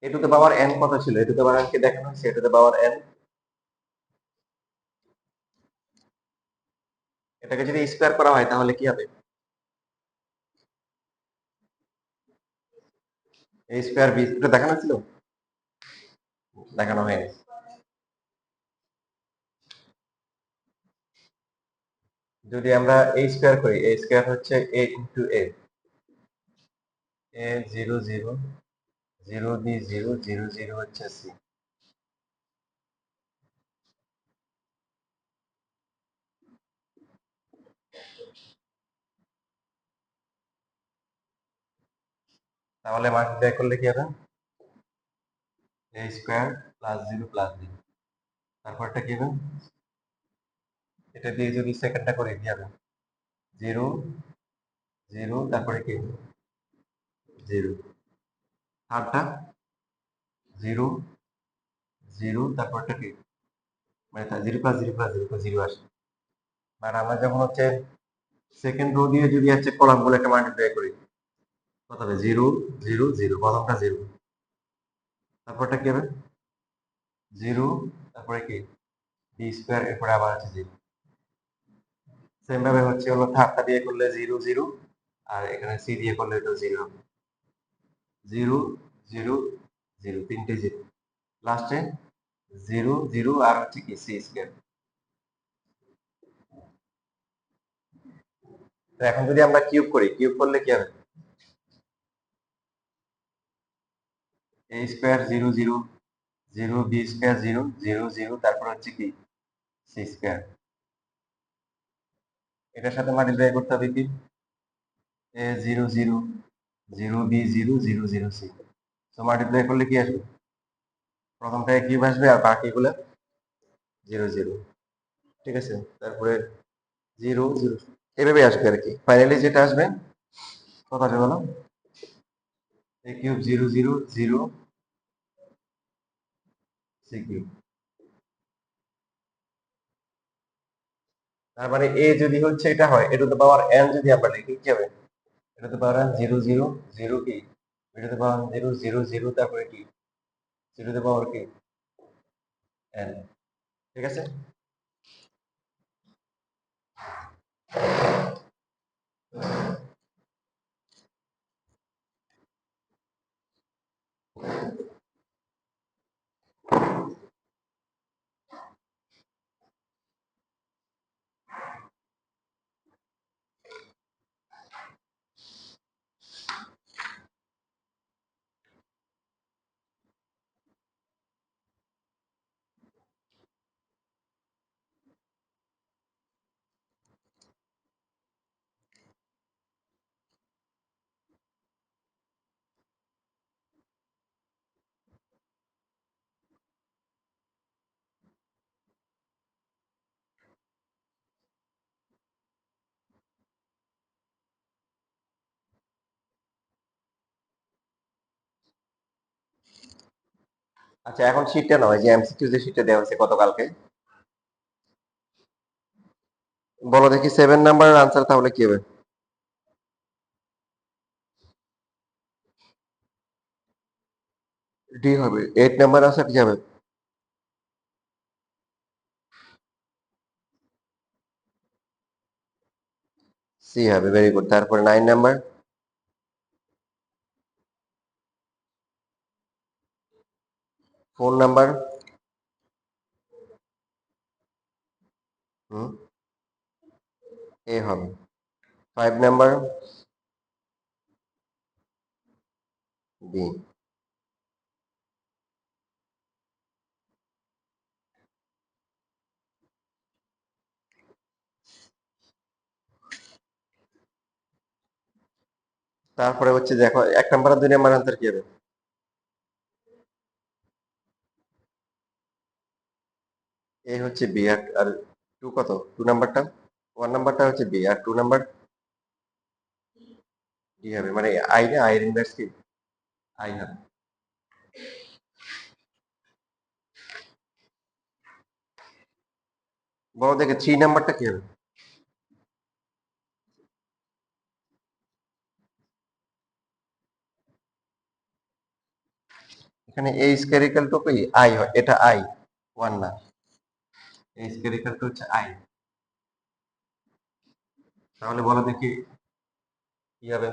A to the power n কত ছিল? A to the power n কে দেখানো হচ্ছে A to the power n. এটাকে যদি স্কোয়ার করা হয় তাহলে কি হবে? এ স্কোয়ার বি, এটা দেখানো ছিল? দেখানো হয়নি। যদি আমরা এ স্কোয়ার করি, এ স্কোয়ার হচ্ছে A into A, A zero zero, zero B zero, zero zero হচ্ছে সি। তাহলে মাল্টিপ্লাই করলে কি হবে? A square plus zero plus zero, তারপরটা কি হবে? এটা দিয়ে যদি সেকেন্ডটা করে কি হবে? জিরো জিরো, তারপরে কি? জিরো। থার্ডটা জিরো জিরো, তারপরটা কি? মানে zero plus zero plus zero zero আসে। আর আমরা যখন হচ্ছে সেকেন্ড রো দিয়ে যদি হচ্ছে কলাম গুলোকে মাল্টিপ্লাই করি, কত হবে? জিরো জিরো জিরো, প্রথমটা জিরো, তারপরটা কি হবে? জিরো, তারপরে কি? বি স্কোয়ার, এরপরে আবার আছে জিরো। সেম ভাবে হচ্ছে হলো থার্ডটা দিয়ে করলে জিরো জিরো, আর এখানে সি দিয়ে করলে তো জিরো, জিরো জিরো জিরো, তিনটে জিরো, লাস্টে জিরো জিরো, আর হচ্ছে কি সি স্কোয়ার। তো এখন যদি আমরা কিউব করি, কিউব করলে কি হবে? A square zero zero zero, B square zero zero zero, তারপর হচ্ছে কি সি স্কোয়ার। এটার সাথে মাল্টিপ্লাই করতে হবে কি? A zero zero zero, B zero zero zero C. তো মাল্টিপ্লাই করলে কি আসবে? প্রথমটায় কিউব আসবে আর বাকিগুলো জিরো জিরো। ঠিক আছে, তারপরে জিরো জিরো, এভাবে আসবে আর কি। ফাইনালি যেটা আসবে, কত আসবে বলো? A cube zero zero zero, C cube. তার মানে এ যদি হচ্ছে এটা হয়, A to the power n যদি আমরা লিখি কি হবে? A to the power n zero zero zero কি, A to the power zero zero zero, তারপরে কি সি টু দ্য পাওয়ার কি এন। ঠিক আছে। আচ্ছা, এখন শীটটা নয়, যে এমসিকিউ যে শীটটা দেওয়া হয়েছে গতকালকে, বলো দেখি 7 নাম্বারের আনসার তাহলে কি হবে? ডি হবে। 8 নাম্বার আনসার কি হবে? সি হবে, ভেরি গুড। তারপরে 9 নাম্বার? Four number? হুম, এ হবে। 5 নাম্বার? বি। তারপরে হচ্ছে দেখো 1 নাম্বার আর 2 নাম্বার আনসার কি হবে? এ হচ্ছে বি, আর টু কত? 2 নাম্বারটা? 1 নাম্বারটা হচ্ছে বি, আর 2 নাম্বার ডি হবে। মানে আই না, আই এর ইনভার্স কি? আই হবে। বলো দেখে 3 নাম্বারটা কি হবে? এখানে a স্কয়ার ইকুয়াল টু কি i হয়, এটা i 1 না, a স্কয়ার ইকুয়াল টু হচ্ছে i। তাহলে বলো দেখি কি হবে।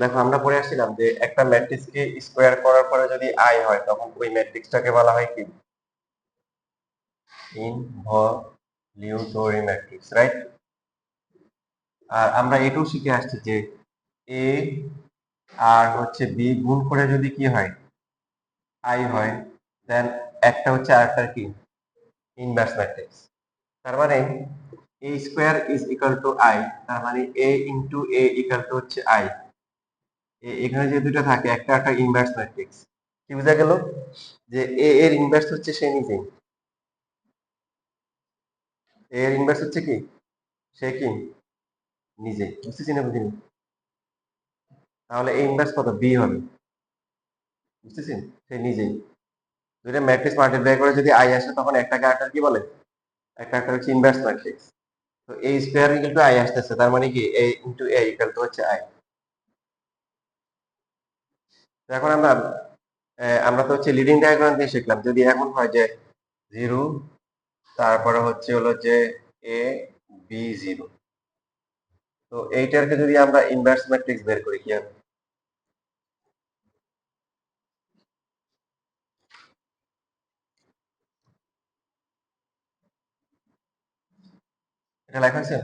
দেখো আমরা পড়ে আসছিলাম যে একটা ম্যাট্রিক্সকে স্কোয়ার করার পরে যদি i হয় তখন ওই ম্যাট্রিক্সটাকে বলা হয় কি ইনভলিউটরি ম্যাট্রিক্স, রাইট। আর আমরা এটাও শিখে আসছি যে a আর হচ্ছে b গুণ করে যদি কি হয় i হয়, দেন একটা হচ্ছে আরেকটার কি ইনভার্স ম্যাট্রিক্স। তার মানে a square is equal to i, তার মানে a into a equal to হচ্ছে i। এখানে যে দুটো থাকে একটা একটা ইনভার্স ম্যাট্রিক্স, কি বোঝা গেল যে a এর ইনভার্স হচ্ছে সে নিজেই, a এর ইনভার্স হচ্ছে কি সে কি নিজে, বুঝতেছি না বুঝিনি। তাহলে a ইনভার্স কত b হবে, বুঝতেছেন, সে নিজেই। দুইটা ম্যাট্রিক্স মাল্টিপ্লাই করে যদি i আসে তখন একটাকে আরেকটা কি বলে, একটা একটা হচ্ছে ইনভার্স ম্যাট্রিক্স। তো a square equal to i আসতেছে, তার মানে কি a into a equal to হচ্ছে i। তো এখন আমরা তো হচ্ছে লিডিং ডায়াগ্রাম দিয়ে শিখলাম, যদি এখন হয় যে 0 তারপরে হচ্ছে হলো যে a b 0, তো এইটাকে যদি আমরা ইনভার্স ম্যাট্রিক্স বের করি কি হবে? এটা লেখা আছে,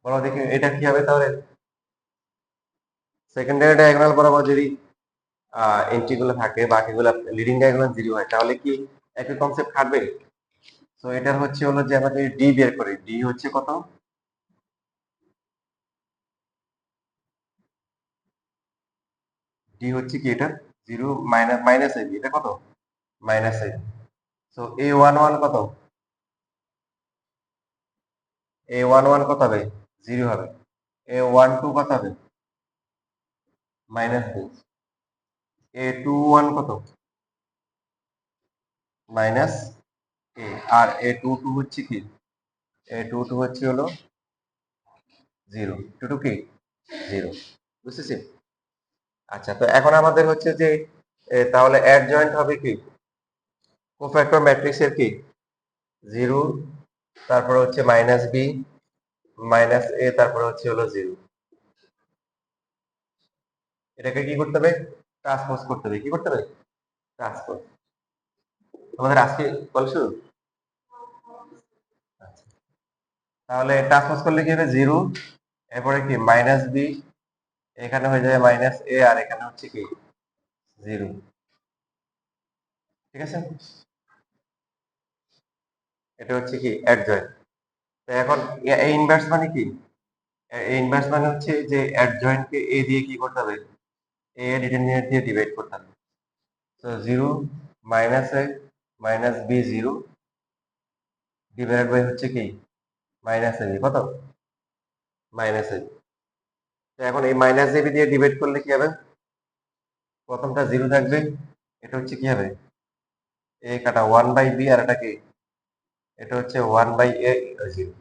বলো দেখি এটা কি হবে তাহলে। সেকেন্ডারি ডায়াগোনাল বরাবর যদি এন্ট্রি গুলো থাকে, বাকিগুলো লিডিং ডায়াগোনাল 0 হয়, তাহলে কি একই কনসেপ্ট খাটবে? তো এটার হচ্ছে হলো যে আমরা যদি ডি বের করি, ডি হচ্ছে কত, ডি হচ্ছে কি এটা 0 মাইনাস মাইনাস এবি, এটা কত মাইনাস এবি। সো এ ওয়ান ওয়ান কত, এ ওয়ান ওয়ান কত হবে 0 হবে, এ ওয়ান টু কত হবে মাইনাস বি, এ টু ওয়ান কত মাইনাস এ, আর এ টু টু হচ্ছে কি, এ টু টু হচ্ছে হলো 0, টু টু কি 0, বুঝতেছি। আচ্ছা, তো এখন আমাদের হচ্ছে যে তাহলে অ্যাডজয়েন্ট হবে কি কোফ্যাক্টর ম্যাট্রিক্সের কি 0, তারপরে হচ্ছে মাইনাস বি মাইনাস এ, তারপরে হচ্ছে হলো 0। এটাকে কি করতে হবে, ট্রান্সপোজ করতে হবে, কি করতে হবে ট্রান্সপোজ। আমাদের আজকে কল শুরু। আচ্ছা, তাহলে ট্রান্সপোজ করলে কি হবে 0, এরপরে কি মাইনাস বি, এখানে হয়ে যাবে মাইনাস এ, আর এখানে হচ্ছে কি 0, ঠিক আছে। এটা হচ্ছে কি অ্যাডজয়েন্ট। তো এখন এই ইনভার্স মানে কি, এই ইনভার্স মানে হচ্ছে যে অ্যাডজয়েন্ট কে এ দিয়ে কি করতে হবে, এ ডিটারমিনেন্ট দিয়ে ডিভাইড করতে হবে। তো 0 minus a minus b 0 divided by হচ্ছে কি মাইনাস এবি, কত মাইনাস এবি। তো এখন এই মাইনাস এবি দিয়ে ডিভাইড করলে কি হবে, প্রথমটা 0 থাকবে, এটা হচ্ছে কি হবে এ কাটা 1 বাই বি, আর এটা কি এটা হচ্ছে 1 বাই এ 0।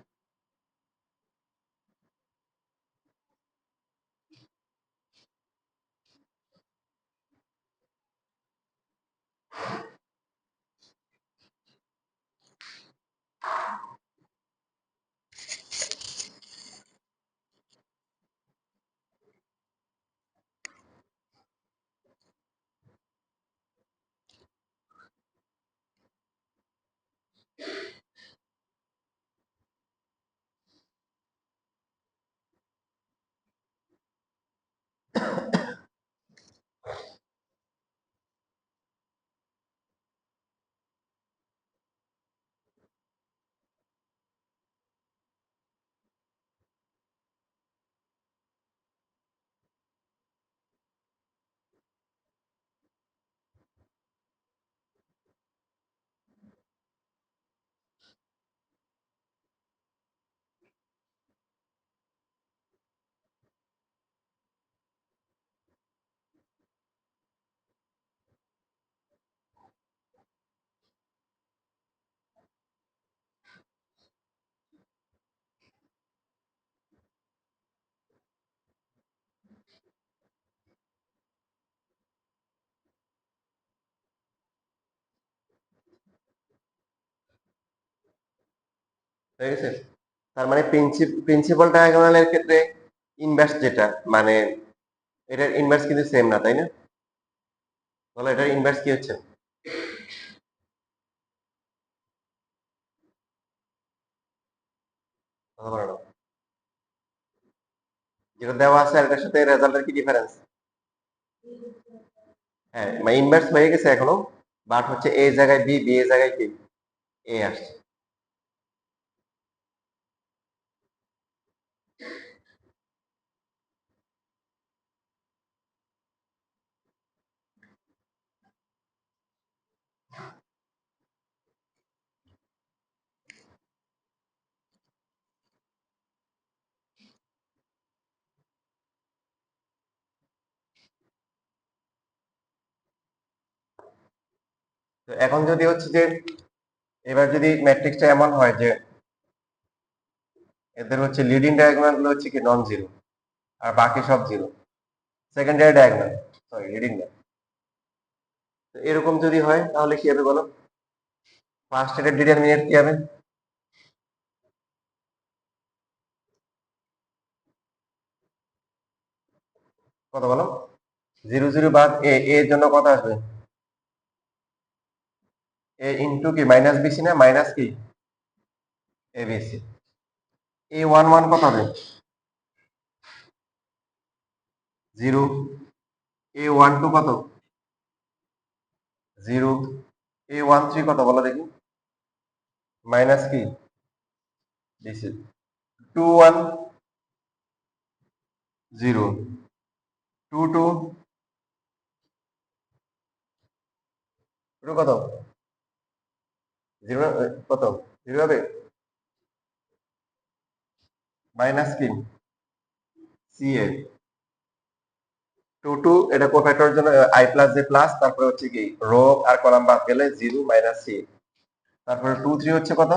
ঠিক আছে? তার মানে প্রিন্সিপাল ডায়াগোনালের ক্ষেত্রে ইনভার্স যেটা মানে এটার ইনভার্স কিন্তু সেম না, তাই না? তাহলে এটার ইনভার্স কি হচ্ছে? কথা বলো না। যেটা দেওয়া আছে আর এটার সাথে রেজাল্টের কি ডিফারেন্স? হ্যাঁ, মানে ইনভার্স হয়ে গেছে এখনো, বাট হচ্ছে এ জায়গায় বি, বি এর জায়গায় কি এ আসছে। তো এখন যদি হচ্ছে যে এবার যদি ম্যাট্রিক্সটা এমন হয় যে এদের হচ্ছে লিডিং ডায়াগোনাল গুলো হচ্ছে কি নন জিরো আর বাকি সব zero, secondary diagonal, sorry leading না, তো এরকম যদি হয় তাহলে কি হবে বলো? ফার্স্ট এর ডিটারমিনেন্ট কি হবে? কত বলো? জিরো জিরো বাদ এ, এর জন্য কত আসবে? এ ইন্টু কি মাইনাস বিসি না মাইনাস কি a b c. A one one কত হবে? জিরো। এ ওয়ান টু কত? জিরো। এ ওয়ান থ্রি কত বলো দেখি? মাইনাস কি b c. Two one zero. Two two two কত? জিরো কত? জিরো হবে। মাইনাস কি সি এ। টু টু এটা কোফ্যাক্টরের জন্য আই প্লাস জে প্লাস, তারপরে হচ্ছে কি রো আর কলাম বাদ গেলে জিরো মাইনাস সি। তারপরে টু থ্রি হচ্ছে কত?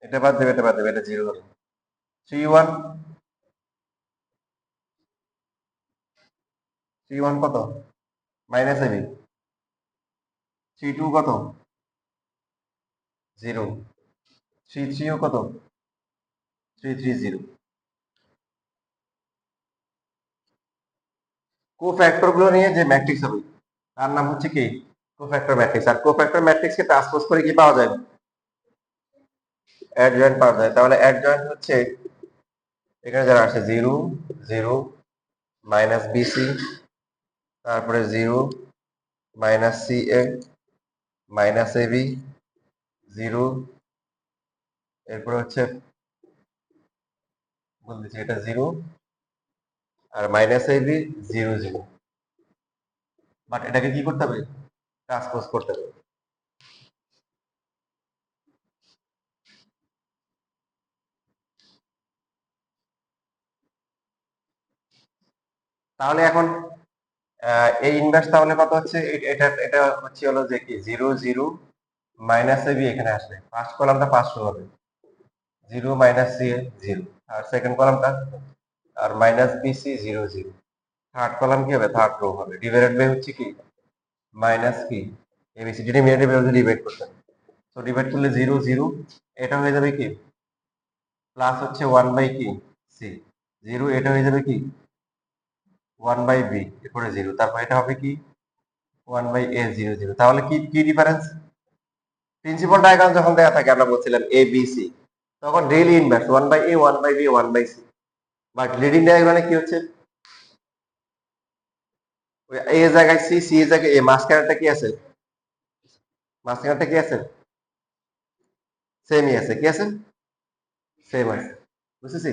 এটা বাদ দেবে, এটা বাদ দেবে, এটা জিরো হবে। থ্রি ওয়ান, থ্রি ওয়ান কত? Minus a b. থ্রি টু কত? জিরো। থ্রি থ্রিও কত? Three three zero. কোফ্যাক্টর গুলো নিয়ে যে ম্যাট্রিক্স হবে তার নাম হচ্ছে কি কোফ্যাক্টর ম্যাট্রিক্স। আর কোফ্যাক্টর ম্যাট্রিক্সকে ট্রান্সপোজ করে কি পাওয়া যায়? অ্যাডজয়েন্ট পাওয়া যায়। তাহলে অ্যাডজয়েন্ট হচ্ছে এখানে যারা আসে জিরো জিরো মাইনাস বিসি, তারপরে zero minus C a minus a b zero, এরপরে হচ্ছে বলতেছি এটা জিরো আর minus a b zero zero. But এটাকে কি করতে হবে? ট্রান্সপোজ করতে হবে। তাহলে এখন এই ইনভার্স তাহলে কত হচ্ছে? এটা এটা হচ্ছে হলো যে কি জিরো জিরো মাইনাস এবি এখানে আসবে, ফার্স্ট কলামটা 500 হবে, জিরো মাইনাস সি জিরো, আর সেকেন্ড কলামটা আর minus BC zero zero, third column কি হবে? থার্ড রো হবে, ডিভাইডেড বাই হচ্ছে কি মাইনাস কি এবিসি, ডিটারমিনেন্টের বিরুদ্ধে ডিভাইড করতে হবে। তো ডিভাইড করলে জিরো জিরো, এটা হয়ে যাবে কি প্লাস হচ্ছে ওয়ান বাই কি সি জিরো, এটা হয়ে যাবে কি ওয়ান বাই বি এরপরে জিরো, তারপর এটা হবে কি one by a zero zero. তাহলে কি কি ডিফারেন্স? প্রিন্সিপাল ডায়াগ্রাম যখন দেওয়া থাকে আমরা বলছিলাম এ বি সি, তখন really inverse one by a one by b one by c. But leading ডায়াগ্রামে কি হচ্ছে? ওই এ জায়গায় সি, সি এর জায়গায় এ, মাঝখানেরটা কি আছে? মাঝখানেরটা কি আছে? সেমই আছে। কি আছে? সেম আছে। বুঝতেছি?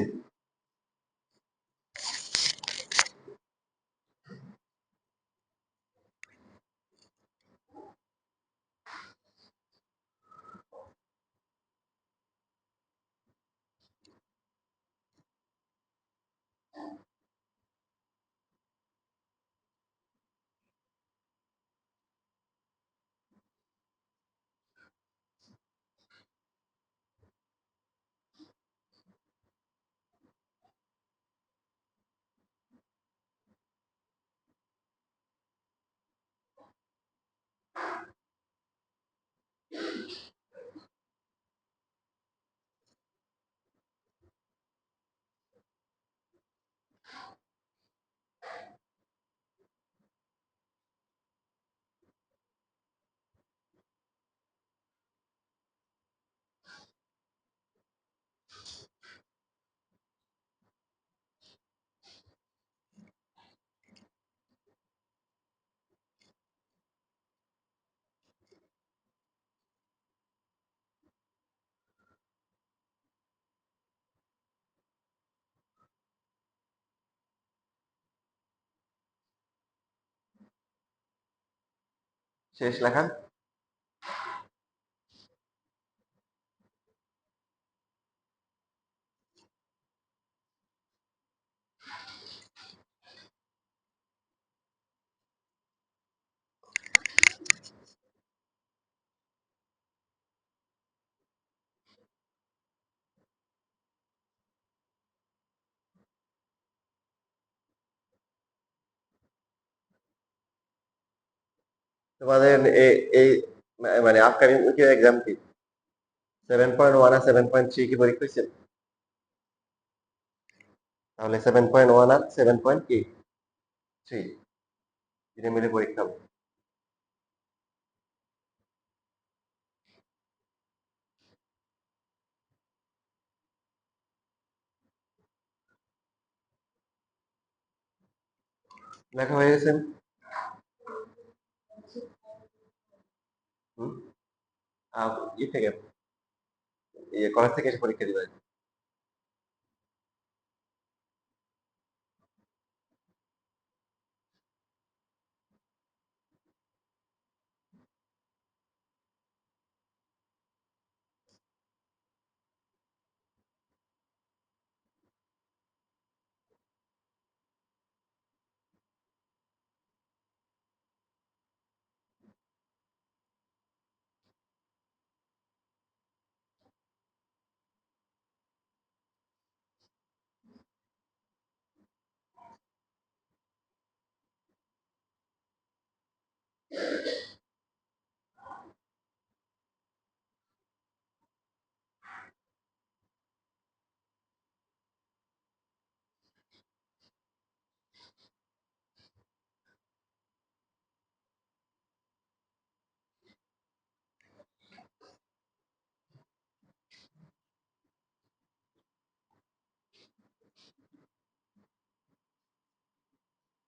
শেষ লেখা। তোমাদের এই মানে আপকামিং উইকের এক্সাম কি 7.1 আর 7.3 কি পরীক্ষা হয়েছে? তাহলে 7.1 আর 7.3 এটা মিলে পরীক্ষা হবে। লেখা হয়ে গেছে? হুম। ই থেকে কলেজ থেকে এসে পরীক্ষা দিবে।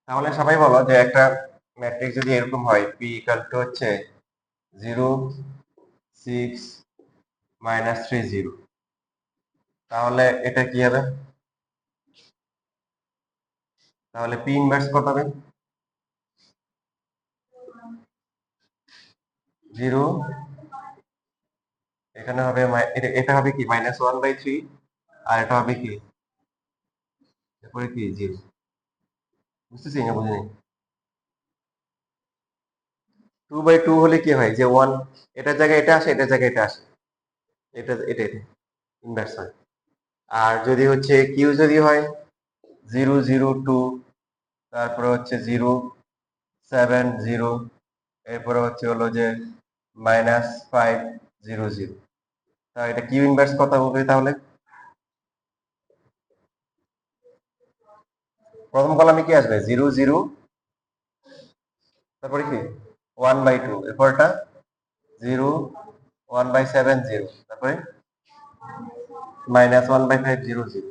তাহলে সবাই বলো যে একটা ম্যাট্রিক্স যদি এরকম হয় p ইকুয়াল টু হচ্ছে 0 6 -3 0, তাহলে এটা কি হবে? তাহলে p ইনভার্স কত হবে? 0, এখানে হবে এটা হবে কি -1/3, আর এটা হবে কি এরপরে কি 0। বুঝতেছি না, বুঝিনি। 2/2 হলে কি হয় যে 1 এটার জায়গায় এটা আসে, এটার জায়গায় এটা আসে, এটা ইনভার্স হয়। আর যদি হচ্ছে কিউ যদি হয় 0 0 2, তারপরে হচ্ছে 0 7 0, এরপরে হচ্ছে হলো যে -5 0 0, তা এটা কিউ ইনভার্স কত হবে তাহলে? প্রথম কলামে কি আসবে? 0 0, তারপরে কি 1/2, এরপরটা 0 1/7 0, তারপরে -1/5 0 0।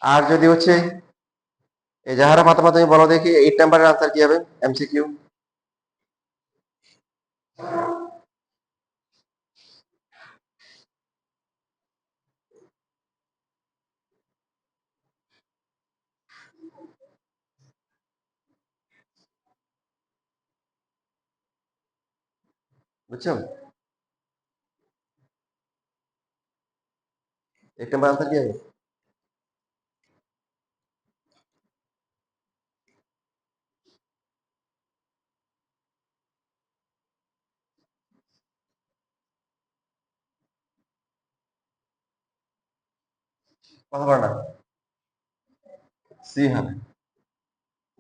আর যদি হচ্ছে এই যাহারা ফাতেমা তুমি বলো দেখি 8 নাম্বারের আনসার কি হবে এমসিকিউ? বুঝছো? 8 নাম্বার আনসার কি হবে? কথা বলো না, সি হবে।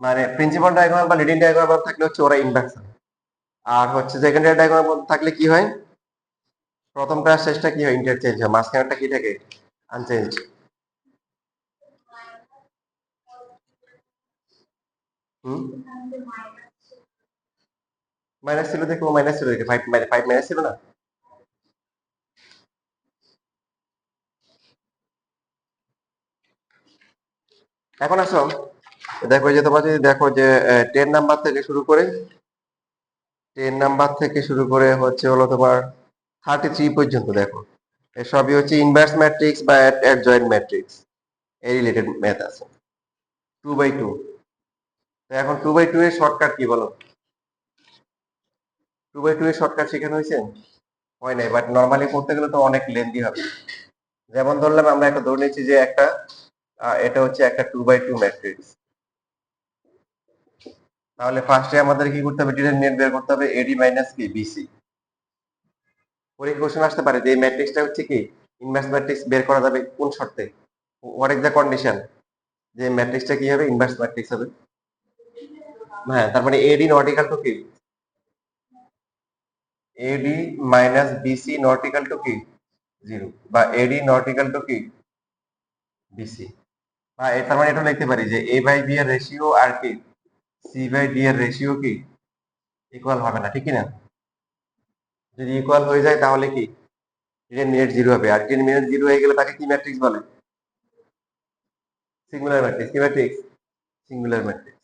মানে প্রিন্সিপাল ডায়াগোনাল বা লিডিং ডায়াগোনাল থাকলে হচ্ছে ওরা ইনভার্স হয়, আর হচ্ছে সেকেন্ডারি ডায়াগোনাল থাকলে কি হয়? প্রথমটা আর শেষটা কি হয়? ইন্টারচেঞ্জ হয়, মাঝখানেরটা কি থাকে? আনচেঞ্জ। হুম, মাইনাস ছিল দেখো, মাইনাস ছিল দেখে 5 5 মাইনাস ছিল না? এখন আসো দেখো যে তোমরা যদি দেখো যে 10 নাম্বার থেকে শুরু করে 10 নাম্বার থেকে শুরু করে হচ্ছে হলো তোমার 33 পর্যন্ত দেখো, সবই হচ্ছে ইনভার্স ম্যাট্রিক্স বা অ্যাডজয়েন্ট ম্যাট্রিক্স এই রিলেটেড ম্যাথ আছে। 2/2 তো এখন 2/2 এর শর্টকাট কি বলো? 2/2 এর শর্টকাট শেখানো হয়েছে? হয় নাই, বাট নর্মালি করতে গেলে তো অনেক লেন্দি হবে। যেমন ধরলাম আমরা একটা ধরে নিচ্ছি যে একটা এটা হচ্ছে একটা 2/2 ম্যাট্রিক্স। তাহলে ফার্স্টে আমাদের কি করতে হবে? ডিটারমিনেন্ট বের করতে হবে এডি মাইনাস কি বিসি। পরীক্ষা কোশ্চেন আসতে পারে যে এই ম্যাট্রিক্সটা হচ্ছে কি ইনভার্স ম্যাট্রিক্স বের করা যাবে কোন শর্তে? হোয়াট ইজ দ্য কন্ডিশন যে ম্যাট্রিক্সটা কি হবে? ইনভার্স ম্যাট্রিক্স হবে। হ্যাঁ, তার মানে এডি নট ইকুয়াল টু কি a d minus b c not equal to কি 0, বা এডি নট ইকুয়াল টু কি বিসি। বা তার মানে এটা লিখতে পারি যে এ বাই বি এর রেশিও আর কি সি বাই ডি এর রেশিও কি ইকুয়াল হবে না, ঠিক কি না? যদি ইকুয়াল হয়ে যায় তাহলে কি ডিটারমিনেন্ট 0 হবে, আর ডিটারমিনেন্ট 0 হয়ে গেলে তাকে কি ম্যাট্রিক্স বলে? Singular matrix. কি ম্যাট্রিক্স? Singular matrix.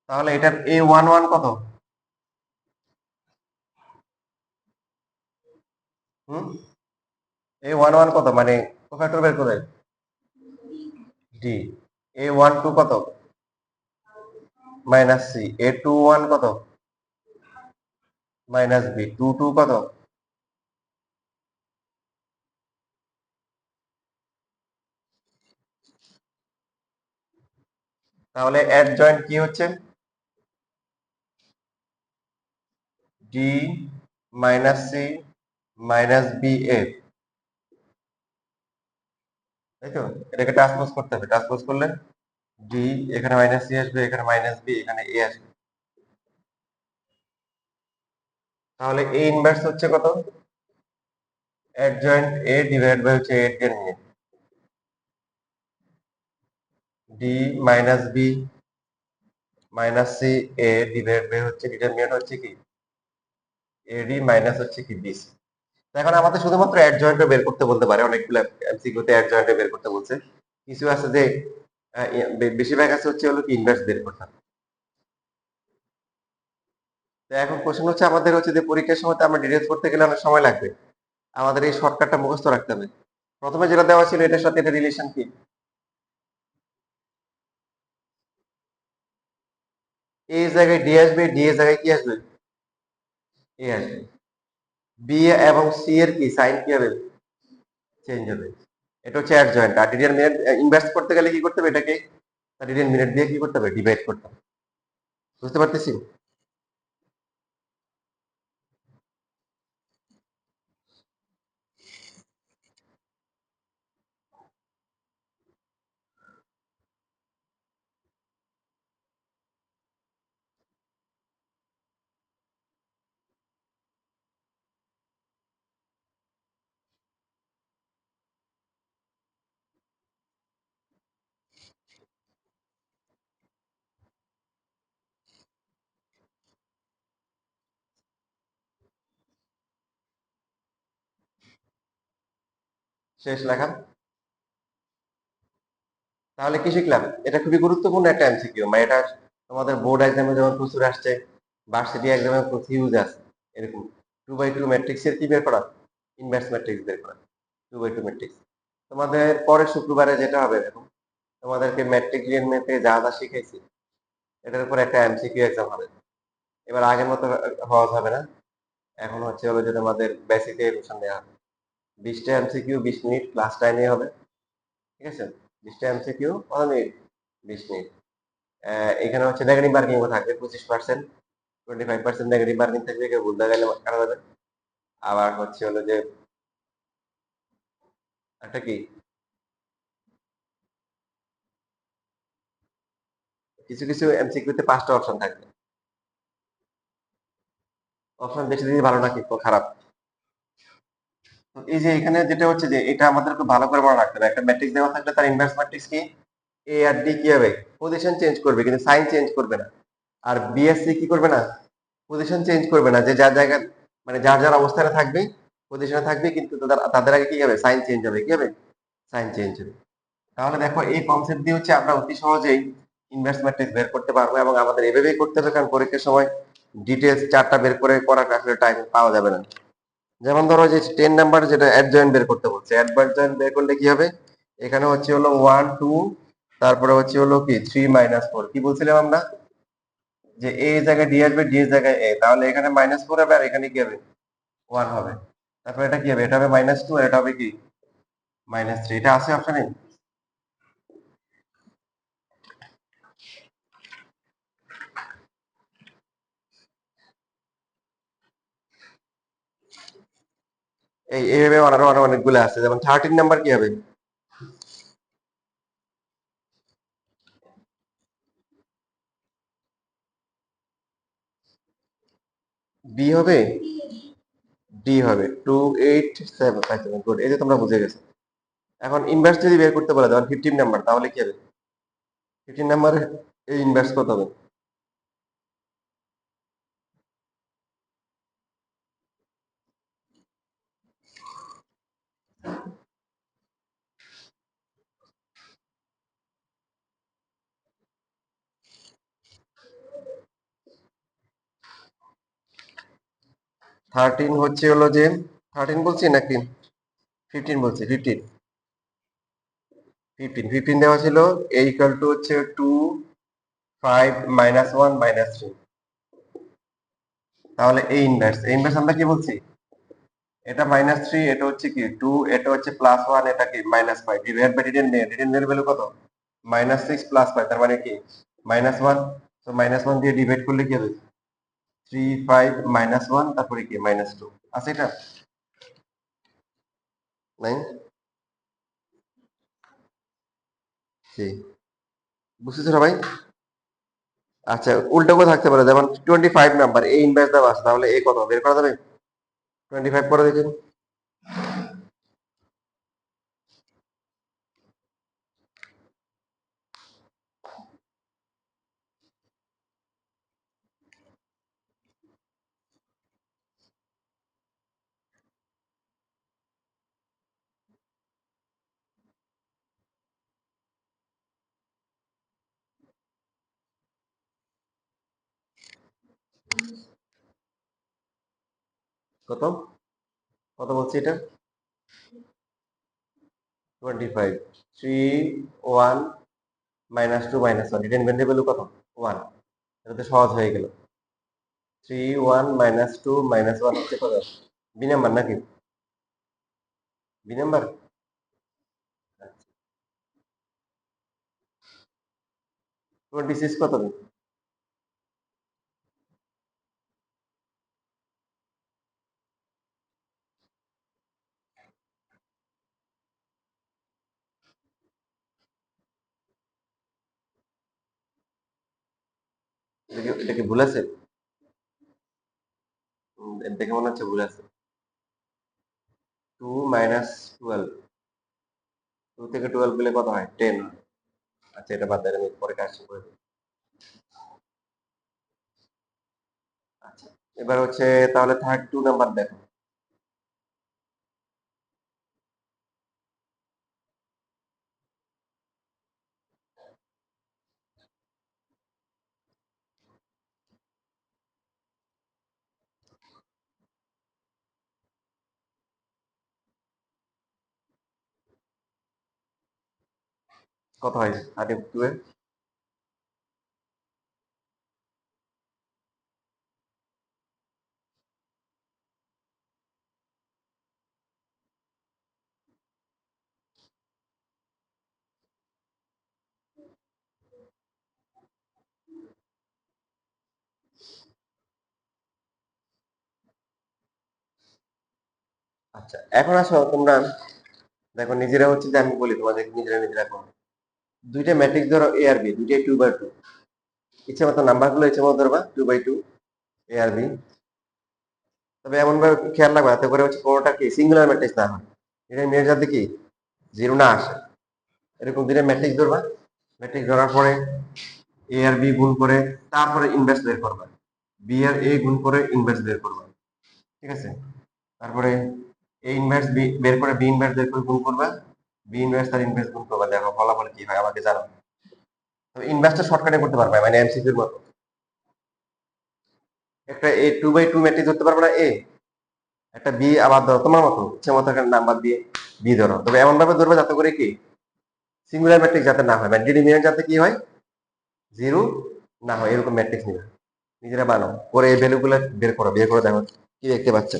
তাহলে এটার A11 কত? হুম, A11 কত মানে কোফ্যাক্টর বের করে ডি। A12 কত? Minus C. A21 কত? Minus B. 22 কত? তাহলে অ্যাডজয়েন্ট কি হচ্ছে? D minus C minus B A, তাই তো? এটাকে ট্রান্সপোজ করতে হবে। ট্রান্সপোজ করলে ডি, এখানে মাইনাস সি আসবে, এখানে মাইনাস বি, এখানে এ আসবে। তাহলে এ ইনভার্স হচ্ছে কত? অ্যাডজয়েন্ট এ ডিভাইড বাই হচ্ছে A determinant. D minus B minus C A divide by হচ্ছে ডিটারমিনেন্ট হচ্ছে কি এডি মাইনাস হচ্ছে কি বিসি। এখন আমাদের শুধুমাত্র অ্যাডজয়েন্ট বের করতে বলতে পারে, অনেকগুলো এমসিকিউতে অ্যাডজয়েন্ট বের করতে বলছে। কিছু আছে যে বেশিরভাগ আছে হচ্ছে হলো কি ইনভার্স বের করতে হবে। তো এখন কোশ্চেন হচ্ছে আমাদের হচ্ছে যে পরীক্ষার সময় তো আমরা ডিটেলস করতে গেলে অনেক সময় লাগবে, আমাদের এই শর্টকাটটা মুখস্থ রাখতে হবে। প্রথমে যেটা দেওয়া ছিল এটার সাথে এটা রিলেশন কি? এ এর জায়গায় ডি আসবে, ডি এর জায়গায় কি আসবে? এ আসবে। বি এবং সি এর কি সাইন কি হবে? চেঞ্জ হবে। এটা হচ্ছে অ্যাডজয়েন্ট। আর ডিটারমিনেন্ট ইনভার্স করতে গেলে কি করতে হবে? এটাকে ডিটারমিনেন্ট দিয়ে কি করতে হবে? ডিভাইড করতে হবে। বুঝতে পারতেছি? শেষ লেখা। তাহলে কি শিখলাম? এটা খুবই গুরুত্বপূর্ণ একটা এমসিকিউ, মানে এটা তোমাদের বোর্ড এক্সামে যেমন প্রচুর আসছে, ভার্সিটি এক্সামে প্রচুর ইউজ আছে। এরকম 2/2 ম্যাট্রিক্সের কি বের করা? ইনভার্স ম্যাট্রিক্স বের করা। 2/2 ম্যাট্রিক্স তোমাদের পরের শুক্রবারে যেটা হবে এরকম, তোমাদেরকে ম্যাট্রিক রিয়েনমেন্টে যা যা শিখেছি এটার উপর একটা এমসিকিউ এক্সাম হবে। এবার আগের মতো সহজ হবে না, এখন হচ্ছে হলো যে তোমাদের বেসিকে এডমিশন দেওয়া হবে। 20টা এমসিকিউ 20 মিনিট ক্লাস টাইমে হবে, ঠিক আছে? 20টা এমসিকিউ কত মিনিট? 20 মিনিট। এখানে হচ্ছে নেগেটিভ মার্কিং থাকবে 25%, 25% নেগেটিভ মার্কিং থাকবে, কেউ ভুল দেখাইলে কাটা যাবে। আবার হচ্ছে হলো যে একটা কি কিছু কিছু এমসিকিউতে 5টা অপশন থাকবে। অপশন বেশি দিলে ভালো নাকি খারাপ? তো এই যে এখানে যেটা হচ্ছে যে এটা আমাদের খুব ভালো করে মনে রাখতে হবে, একটা ম্যাট্রিক্স দেওয়া থাকলে তার ইনভার্স ম্যাট্রিক্স কি এ আর ডি কি হবে? পজিশন চেঞ্জ করবে কিন্তু সাইন চেঞ্জ করবে না। আর বিএসসি কি করবে না? পজিশন চেঞ্জ করবে না, যে যার জায়গায় মানে যার যার অবস্থানে থাকবে, পজিশনে থাকবে, কিন্তু তাদের তাদের আগে কি হবে? সাইন চেঞ্জ হবে। কি হবে? সাইন চেঞ্জ হবে। তাহলে দেখো এই কনসেপ্ট দিয়ে হচ্ছে আমরা অতি সহজেই ইনভার্স ম্যাট্রিক্স বের করতে পারবো, এবং আমাদের এভাবেই করতে হবে, কারণ পরীক্ষার সময় ডিটেলস চারটা বের করে করাটা আসলে টাইম পাওয়া যাবে না। যেমন ধরো যে 10 নাম্বার যেটা অ্যাডজয়েন্ট বের করতে বলছে, অ্যাডজয়েন্ট বের করলে কি হবে? এখানে হচ্ছে হলো 1 2, তারপরে হচ্ছে হলো কি 3 -4। কি বলছিলাম আমরা? যে এ জায়গায় ডি আসবে, ডি এর জায়গায় এ, তাহলে এখানে -4 হবে আর এখানে কি হবে? 1 হবে। তারপর এটা কি হবে? এটা হবে -2 আর এটা হবে কি -3। এটা আছে অপশনে? এইভাবে আরো অনেকগুলো আছে, যেমন 13 নাম্বার কি হবে? বি হবে, ডি হবে। 2 8 7 5 7, গুড। এই যে তোমরা বুঝে গেছো। এখন ইনভার্স যদি বের করতে বলে, যেমন 15 নাম্বার, তাহলে কি হবে? 15 নাম্বার এই ইনভার্স কত হবে? 13 হচ্ছে হলো যে 13 বলছি নাকি 15 বলছি? 15 15 15 দেওয়া ছিল। a ইকুয়াল টু হচ্ছে 2 5 -1 -3। তাহলে এই ইনভার্স, এই ইনভার্স আমরা কি বলছি? এটা -3, এটা হচ্ছে কি 2, এটা হচ্ছে +1, এটা কি -5। ডিভাইড বাই রিটেন নেই, রিটেন এর ভ্যালু কত? -6 +5, তার মানে কি -1। তো -1 দিয়ে ডিভাইড করলে কি হবে? 3 5 -1, তারপরে কি -2 আছে। এটা নাই? জি, বুঝতেছো সবাই? আচ্ছা, উল্টো করে থাকতে পারে, যেমন 25 নাম্বার এই ইনভার্স দেওয়া আছে, তাহলে এই কত বের করা যাবে? 25 করে দেখুন কত, কত বলছি এটা? 25 3 1 -2 -1, রিটেন ভ্যারিয়েবল কত? 1। এটা তো সহজ হয়ে গেল। 3 1 -2 -1 হচ্ছে কত? বি নাম্বার নাকি? B number. 26 কত? এটা কি ভুল আছে? দেখে মনে হচ্ছে ভুল আছে। 2 -12, 2 থেকে 12 গেলে কত হয়? 10। আচ্ছা, এটা বাদ দেন, আমি পরে কাজ করে দিই। আচ্ছা, এবার হচ্ছে তাহলে 32 নাম্বার দেখো। কত হয় 32 এ? আচ্ছা, এখন আসো তোমরা দেখো নিজেরা, হচ্ছে যে আমি বলি তোমাদের, নিজেরা নিজেরা করো। দুইটা ম্যাট্রিক্স ধরো এ আর বি, দুইটাই 2/2। ইচ্ছে মতো নাম্বারগুলো ইচ্ছে মতো ধরবা, 2/2 এ আর বি। তবে এমন ভাবে খেয়াল রাখবা যাতে করে হচ্ছে কোনোটা কি সিঙ্গুলার ম্যাট্রিক্স না হয়। এটা নিয়ে যাতে কি জিরো না আসে। এরকম দুইটা ম্যাট্রিক্স ধরবা, ম্যাট্রিক্স ধরার পরে এ আর বি গুণ করে তারপরে ইনভার্স বের করবা, বি আর এ গুণ করে ইনভার্স বের করবা। ঠিক আছে? তারপরে এ ইনভার্স বি বের করে বি ইনভার্স বের করে গুণ করবা, বি ইনভার্স আর ইনভার্স গুণ করবা, দেখো ফলাফল কি হয় আমাকে জানাও। তবে ইনভার্সটা শর্টকাটে করতে পারবা, মানে এমসিকিউর মতো। একটা এ 2/2 ম্যাট্রিক্স ধরতে পারবা না এ, একটা বি আবার ধরো তোমার মতো ইচ্ছে মতো একটা নাম্বার দিয়ে বি ধরো, তবে এমন ভাবে ধরবে যাতে করে কি সিঙ্গুলার ম্যাট্রিক্স যাতে না হয়, মানে ডিটারমিনেন্ট যাতে কি হয় জিরো না হয়, এরকম ম্যাট্রিক্স নিবে। নিজেরা বানাও করে এই ভ্যালু গুলো বের করে দেখো কি দেখতে পাচ্ছ।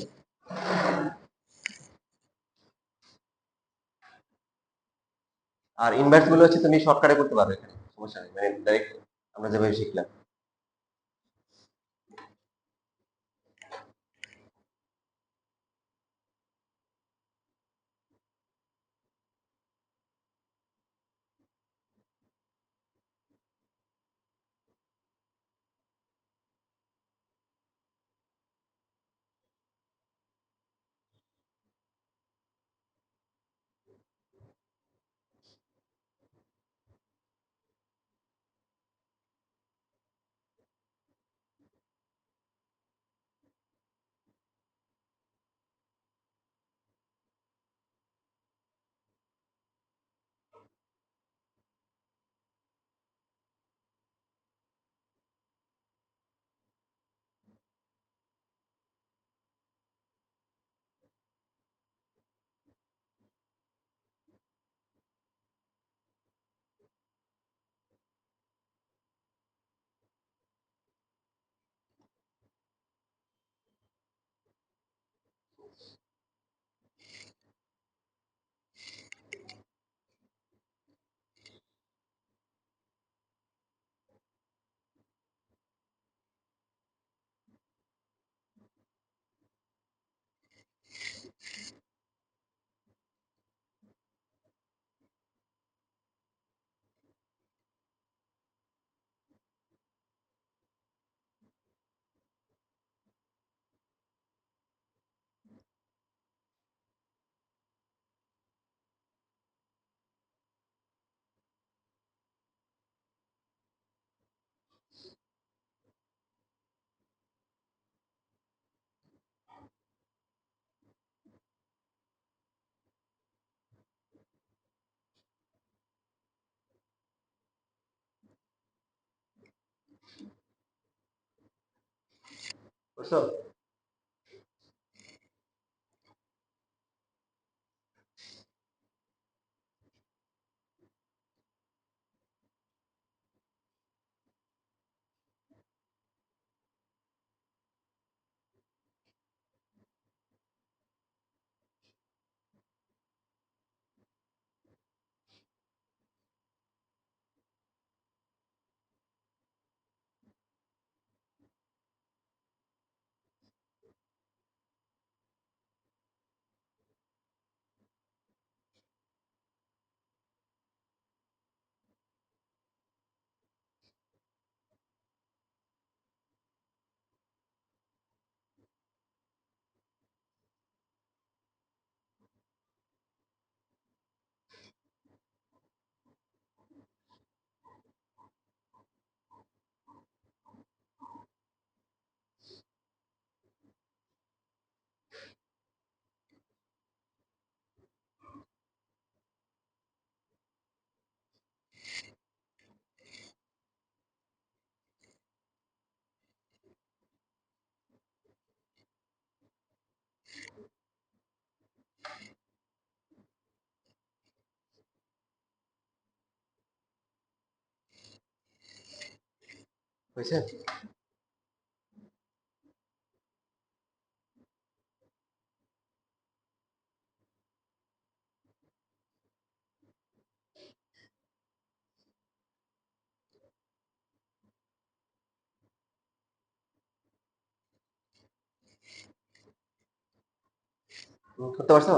আর ইনভার্স গুলো হচ্ছে তুমি শর্টকাটে করতে পারবে, এখানে সমস্যা নেই, মানে ডাইরেক্ট আমরা যেভাবে শিখলাম। বুঝছো? হয়েছে? করতে পারছো?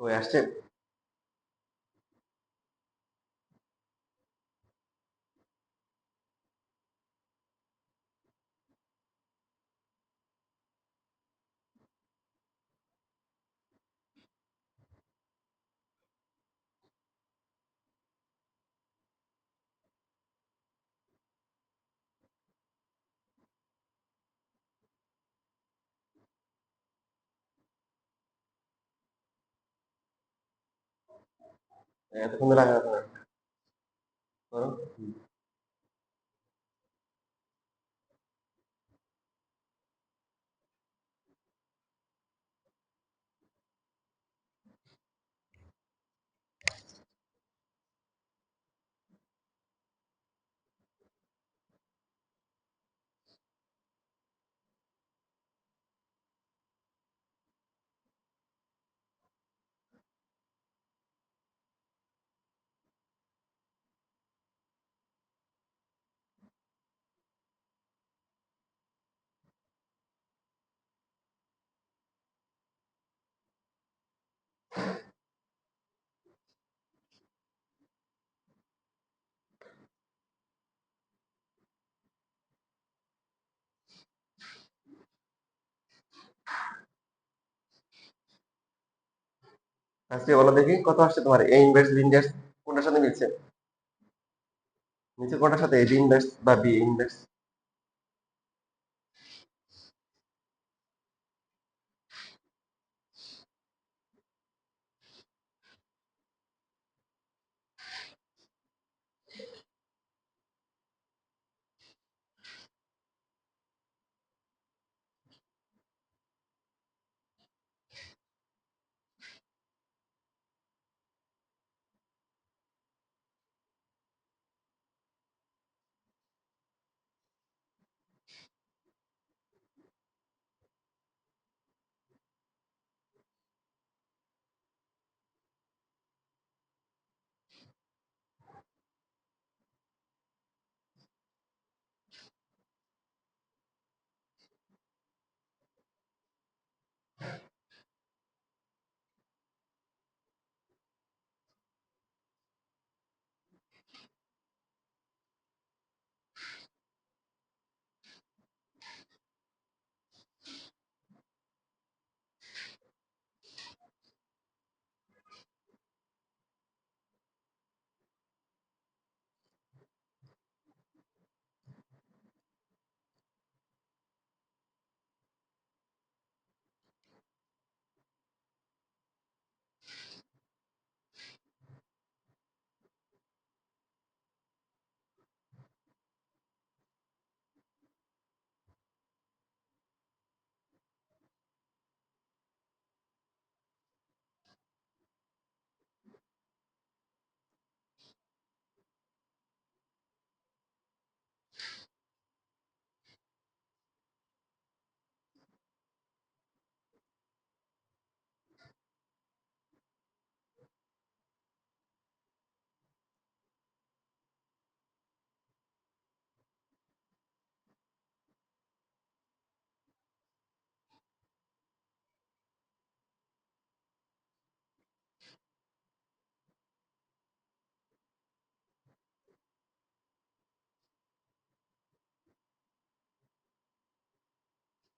ওই আসছে। এতক্ষণ লাগা করো। আজকে বলো দেখি কত আসছে তোমার এ ইনভার্স বি ইনভার্স কোনটার সাথে মিলছে? নিচে কোনটার সাথে, এ বি ইনভার্স বা বি ইনভার্স?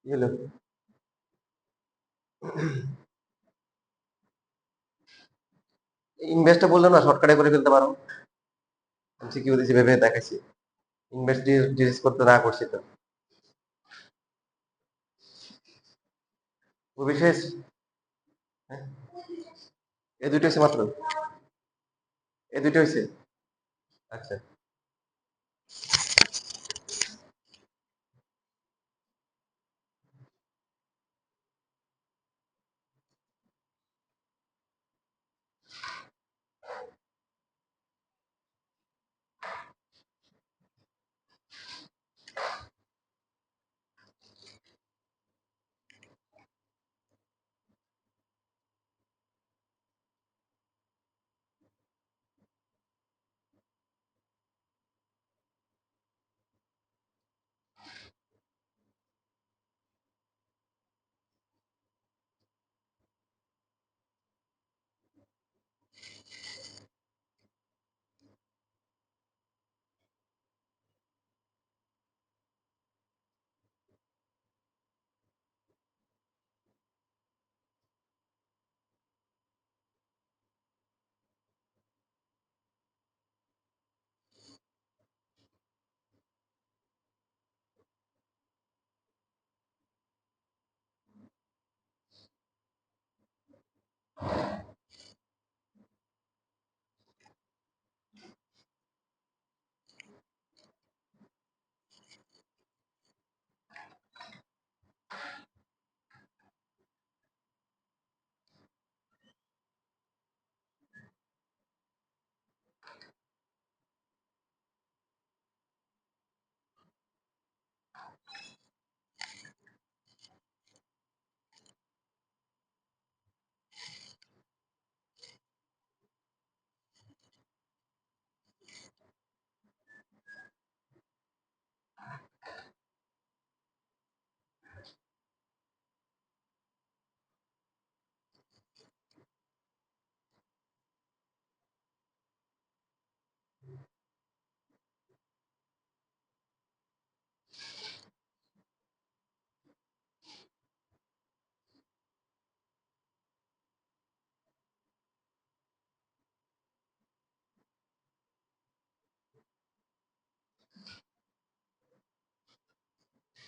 কি হলো? ইনভেস্টটা বললাম না, শর্টকাটে করে ফেলতে পারো। এমসিকিউ দিয়েছি ভেবে দেখাইছি। ইনভেস্ট ডিরিজ করতে না করছি তো। খুবই শেষ। হ্যাঁ, এই দুইটা হয়েছে মাত্র, এই দুইটা হয়েছে। আচ্ছা।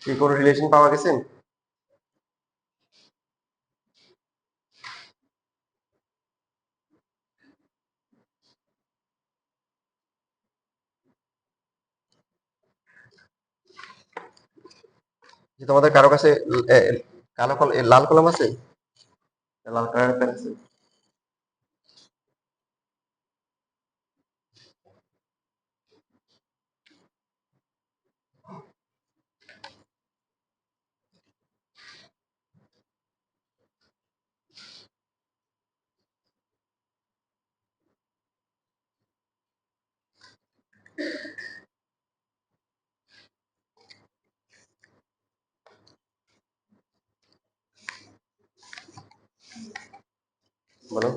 কি কোনো রিলেশন পাওয়া গেছে? যে তোমাদের কারো কাছে কালো কলম লাল কলম আছে? লাল কালারের পেন আছে? বলো।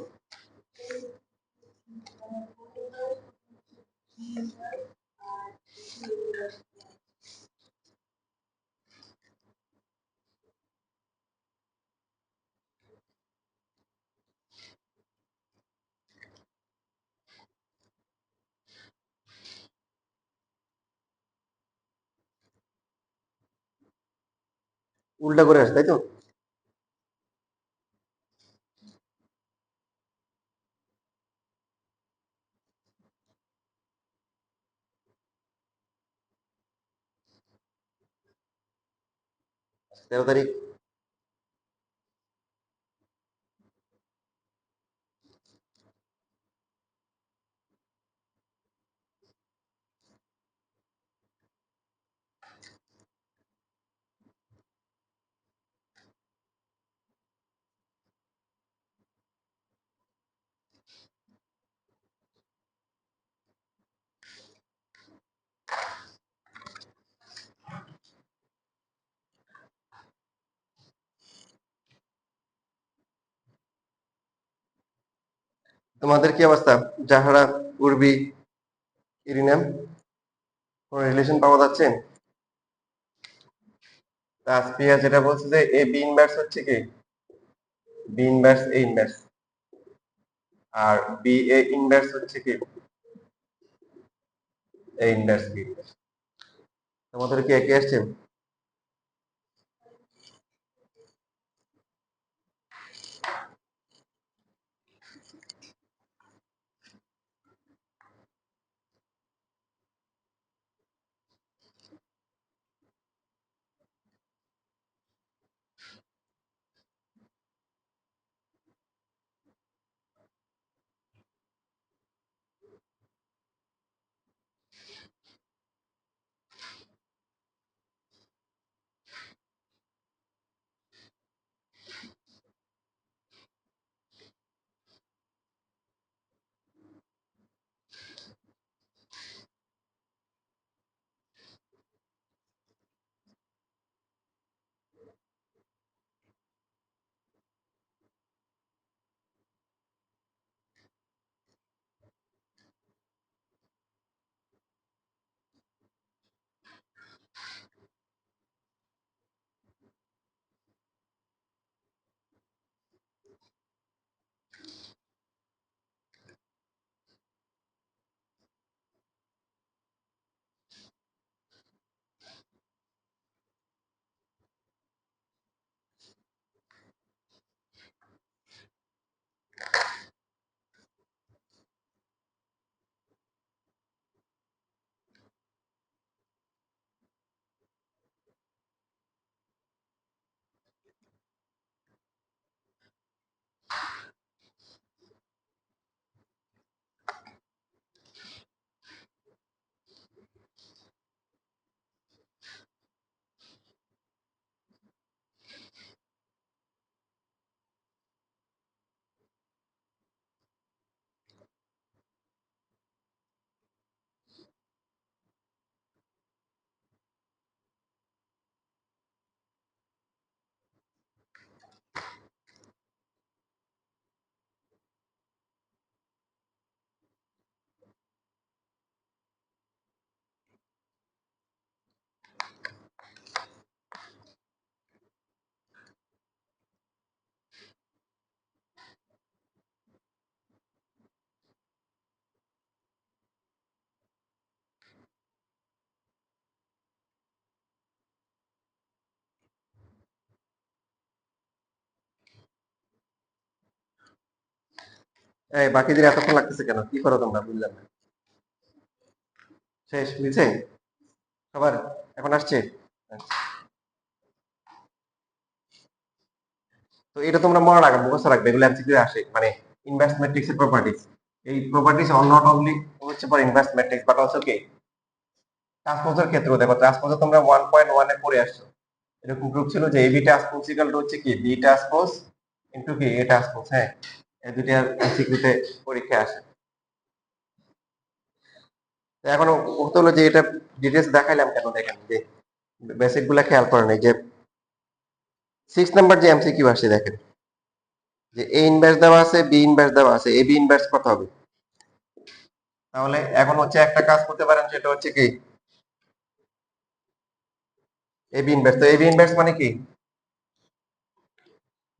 উল্টা করে আসে, তাই তো? তেরো তারিখ। তোমাদের কি অবস্থা? জাহারা, উর্বি, ইরিনাম, কোন রিলেশন পাওয়া যাচ্ছে? তাসপিয়া যেটা বলছে যে এ বি ইনভার্স হচ্ছে কি, বি ইনভার্স এ ইনভার্স, আর বি এ ইনভার্স হচ্ছে কি এ ইনভার্স বি ইনভার্স। তোমাদের কি একই আসছে? এই বাকিদের এতক্ষণ লাগতেছে কেন? কি করো তোমরা? বুঝলাম না। শেষ মিলছে সবার? এখন আসছে? আচ্ছা। তো এটা তোমরা মনে রাখবে, মুখস্থ রাখবে, এগুলো এমসিকিউ আসে, মানে ইনভার্স ম্যাট্রিক্সের প্রপার্টিজ। এই প্রপার্টিজ অন নট অনলি হচ্ছে for inverse matrix but also কি ট্রান্সপোজের ক্ষেত্রেও। দেখো ট্রান্সপোজে তোমরা 1.1 এ পড়ে আসছো, এরকম গ্রুপ ছিল যে এবি ট্রান্সপোজ ইকুয়াল টু হচ্ছে কি বি ট্রান্সপোজ ইনটু কি এ ট্রান্সপোজ। হ্যাঁ, এই দুইটা এমসিকিউতে পরীক্ষায় আসে। তো এখন হতে হলো যে এটা ডিটেলস দেখাইলাম কেন, দেখেন যে বেসিক গুলা খেয়াল করেন। এই যে 6 নাম্বার যে এমসিকিউ আসছে, দেখেন যে এ ইনভার্স দেওয়া আছে, বি ইনভার্স দেওয়া আছে, এ বি ইনভার্স কত হবে? তাহলে এখন হচ্ছে একটা কাজ করতে পারেন, সেটা হচ্ছে কি এ বি ইনভার্স। তো এ বি ইনভার্স মানে কি?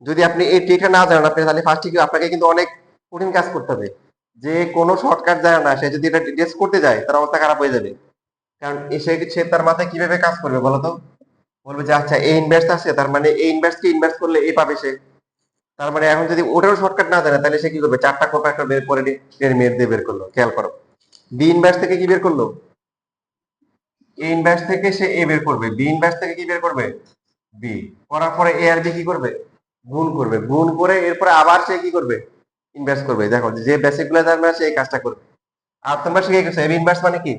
যদি আপনি এই ট্রিকটা না জানেন, আপনি তাহলে ফার্স্টে কি আপনাকে কিন্তু অনেক কঠিন কাজ করতে হবে। যে কোনো শর্টকাট জানে না, সে যদি এটা ডিটেলস করতে যায় তার অবস্থা খারাপ হয়ে যাবে। কারণ সে তার মাথায় কিভাবে কাজ করবে বলতো? বলবে যে আচ্ছা এ ইনভার্স আছে, তার মানে এ ইনভার্স কে ইনভার্স করলে এ পাবে সে। তার মানে এখন যদি ওটারও শর্টকাট না জানে, তাহলে সে কি করবে? চারটা কোপাক্টর বের করে এর মেয়ের দিয়ে বের করলো। খেয়াল করো, বি ইনভার্স থেকে কি বের করলো? এ ইনভার্স থেকে সে এ বের করবে, বি ইনভার্স থেকে কি বের করবে? বি। করার পরে এ আর বি কি করবে? গুণ করবে, গুণ করে এরপরে আবার সে কি করবে? ইনভার্স করবে। দেখো যে বেসিক গুলো জানবে না সে এই কাজটা করবে। আর তোমরা শিখে গেছো এ ইনভার্স মানে কি,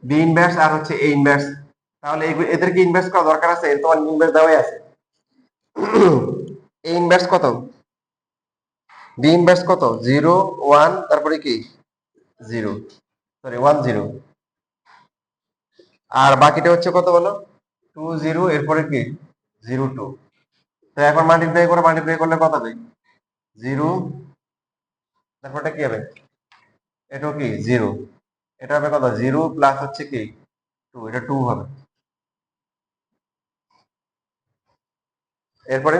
বি ইনভার্স আর হচ্ছে এ ইনভার্স। তাহলে এদেরকে ইনভার্স করা দরকার আছে? তোমার ইনভার্স দেওয়াই আছে। এ ইনভার্স কত? বি ইনভার্স কত? 0 1, তারপরে কি 0, সরি 1 0, আর বাকিটা হচ্ছে কত বলো? 2 0, এরপরে কি 0 2। তো এখন মাল্টিপ্লাই করলে কত হবে? 0, তারপরটা কি হবে? এটাও কি 0, এটা হবে কত? 0 প্লাস হচ্ছে কি 2, এটা 2 হবে। এরপরে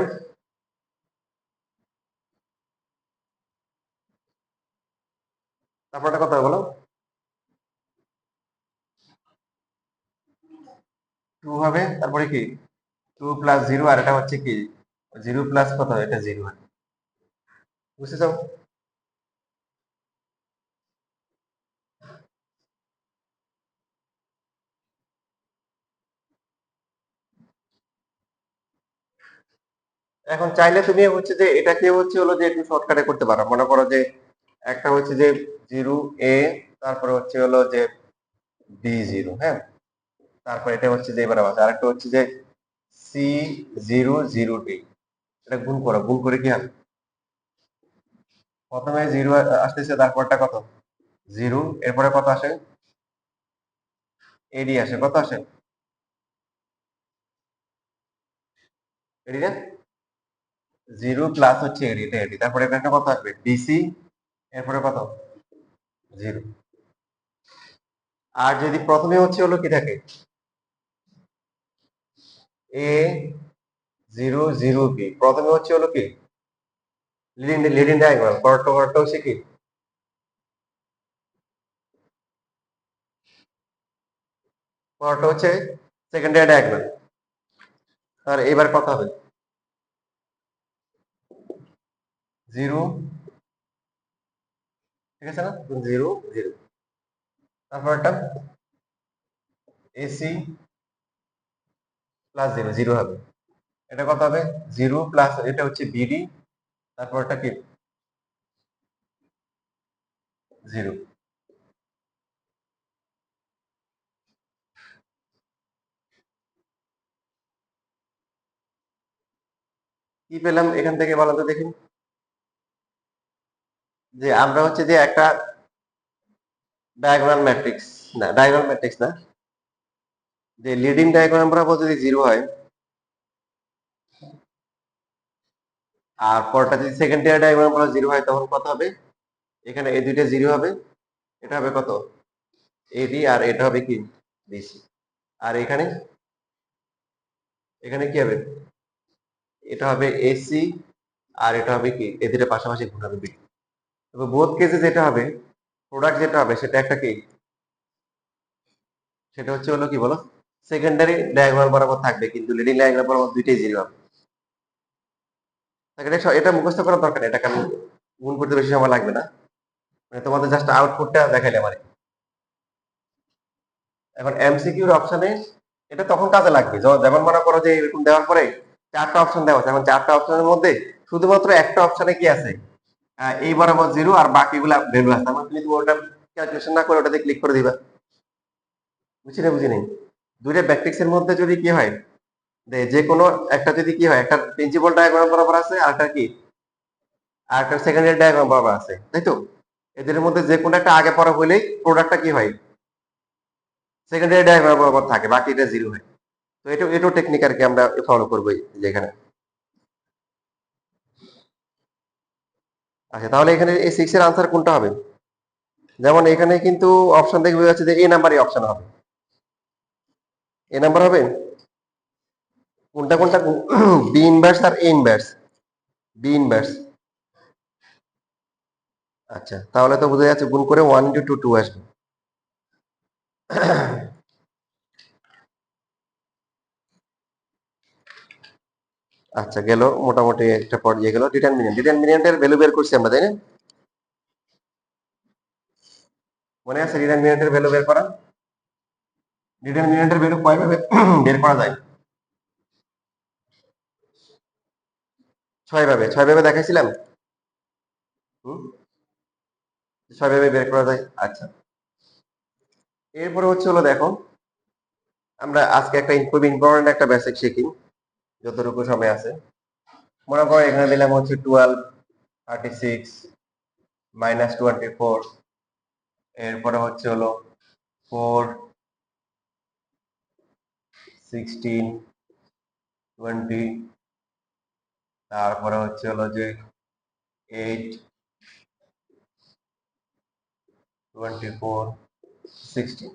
তারপরটা কত হবে বলো? 2 হবে, তারপরে কি 2 প্লাস 0, আর এটা হচ্ছে কি 0 প্লাস কত? এটা 0 হবে। বুঝতেছো? এখন চাইলে তুমি হচ্ছে যে এটাকে হচ্ছে হলো যে একটু শর্টকাটে করতে পারো। মনে করো যে একটা হচ্ছে যে 0 এ, তারপরে হচ্ছে হলো যে বি 0, হ্যাঁ, তারপর এটা হচ্ছে যে এবার আছে আরেকটা হচ্ছে যে সি 0 0 ডি। এটা গুণ করো, গুণ করে কি হবে? প্রথমে 0 আসতেছে, তারপরটা কত? 0, এরপরে কত আসে? এডি আসে। কত আসে? এডি না, 0 প্লাস হচ্ছে এডি, এটা এডি, তারপরে এখানে কত আসবে? বিসি, এরপরে কত? 0। আর যদি প্রথমে হচ্ছে হলো কি থাকে এ 0 0 বি, প্রথমে হচ্ছে হলো কি লিডিং ডায়াগোনাল, পরটা হচ্ছে কি পরটা হচ্ছে সেকেন্ডারি ডায়াগোনাল। আর এবার কত হবে? 0, ঠিক আছে না? 0 0, তারপরটা এসি প্লাস 0 0 হবে। এটা কত হবে? 0 প্লাস এটা হচ্ছে বিডি, তারপরটা কি 0। কি পেলাম এখান থেকে বলো তো দেখি? যে আমরা হচ্ছে যে একটা ডায়াগোনাল ম্যাট্রিক্স, না ডায়াগোনাল ম্যাট্রিক্স না, যে লিডিং ডায়াগোনাল বরাবর যদি 0 হয়, আর পরটা যদি সেকেন্ডারি ডায়াগোনাল বরাবর 0 হয়, তখন কত হবে? এখানে এই দুইটা 0 হবে, এটা হবে কত? এডি, আর এটা হবে কি বিসি। আর এখানে এখানে কি হবে? এটা হবে এসি, আর এটা হবে কি এই দুটো পাশাপাশি গুণ হবে বিডি। তবে বোথ কেসে যেটা হবে, প্রোডাক্ট যেটা হবে সেটা একটা কি, সেটা হচ্ছে হলো কি বলো, সেকেন্ডারি ডায়াগোনাল বরাবর থাকবে, কিন্তু লিডিং ডায়াগোনাল বরাবর দুইটাই 0 হবে। এটা মুখস্থ করার দরকার নেই, এটা কেন গুণ করতে বেশি সময় লাগবে না, মানে তোমাদের জাস্ট আউটপুটটা দেখাইলাম আর কি। এখন এমসিকিউর অপশনে এটা তখন কাজে লাগবে যেমন মনে করো যে এরকম দেওয়ার পরে চারটা অপশন দেওয়া আছে, এখন চারটা অপশনের মধ্যে শুধুমাত্র একটা অপশনে কি আছে, এই বরাবর জিরো আর বাকিগুলা ভ্যালু আছে, তার মানে তুমি ওটা ক্যালকুলেশন না করে ওটাতে ক্লিক করে দিবা। বুঝছি না বুঝি নেই? দুইটা ম্যাট্রিক্সের মধ্যে যদি কি হয়, যে কোনো একটা যদি কি হয়, একটা প্রিন্সিপাল ডায়াগ্রাম বরাবর আছে আর একটা কি, আর একটা সেকেন্ডারি ডায়াগ্রাম বরাবর আছে, তাই তো? এদের মধ্যে যে কোনো একটা আগে পরে হইলেই প্রোডাক্টটা কি হয়, সেকেন্ডারি ডায়াগ্রাম বরাবর থাকে, বাকিটা জিরো হয়। তো এটাও টেকনিক আর কি আমরা ফলো করবো যেখানে। আচ্ছা, তাহলে এখানে এই 6 এর আনসার কোনটা হবে? যেমন এখানে কিন্তু অপশন দেখে বোঝা যাচ্ছে যে এ নাম্বারই অপশন হবে, এ নাম্বার হবে। কোনটা কোনটা? বি ইনভার্স আর এ ইনভার্স। B inverse. আচ্ছা, তাহলে তো বোঝা যাচ্ছে গুণ করে 1 into 2 আসবে। আচ্ছা, গেল মোটামুটি একটা পর্যায়ে গেল। ডিটারমিনেন্টের ভ্যালু বের করছি আমরা, তাই না? মনে আছে ডিটারমিনেন্টের ভ্যালু বের করা? ডিটারমিনেন্টের ভ্যালু কয়ভাবে বের করা যায়? 6 ভাবে। 6 ভাবে দেখাইছিলাম। হুম, 6 ভাবে বের করা যায়। আচ্ছা, এরপরে হচ্ছে হলো দেখো, আমরা আজকে একটা খুব ইম্পর্টেন্ট একটা বেসিক শিখি, যতটুকু সময় আছে। মনে করো এখানে দিলাম হচ্ছে 12, 36, -24, এরপরে হচ্ছে হলো 4, 16, 20, তারপরে হচ্ছে হলো যে 8, 24, 16।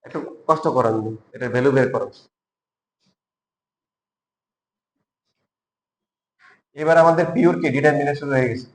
একটু কষ্ট করেন, এটার ভ্যালু বের করো। এবার আমাদের পিওর কি ডিটারমিনেশন হয়ে গেছে।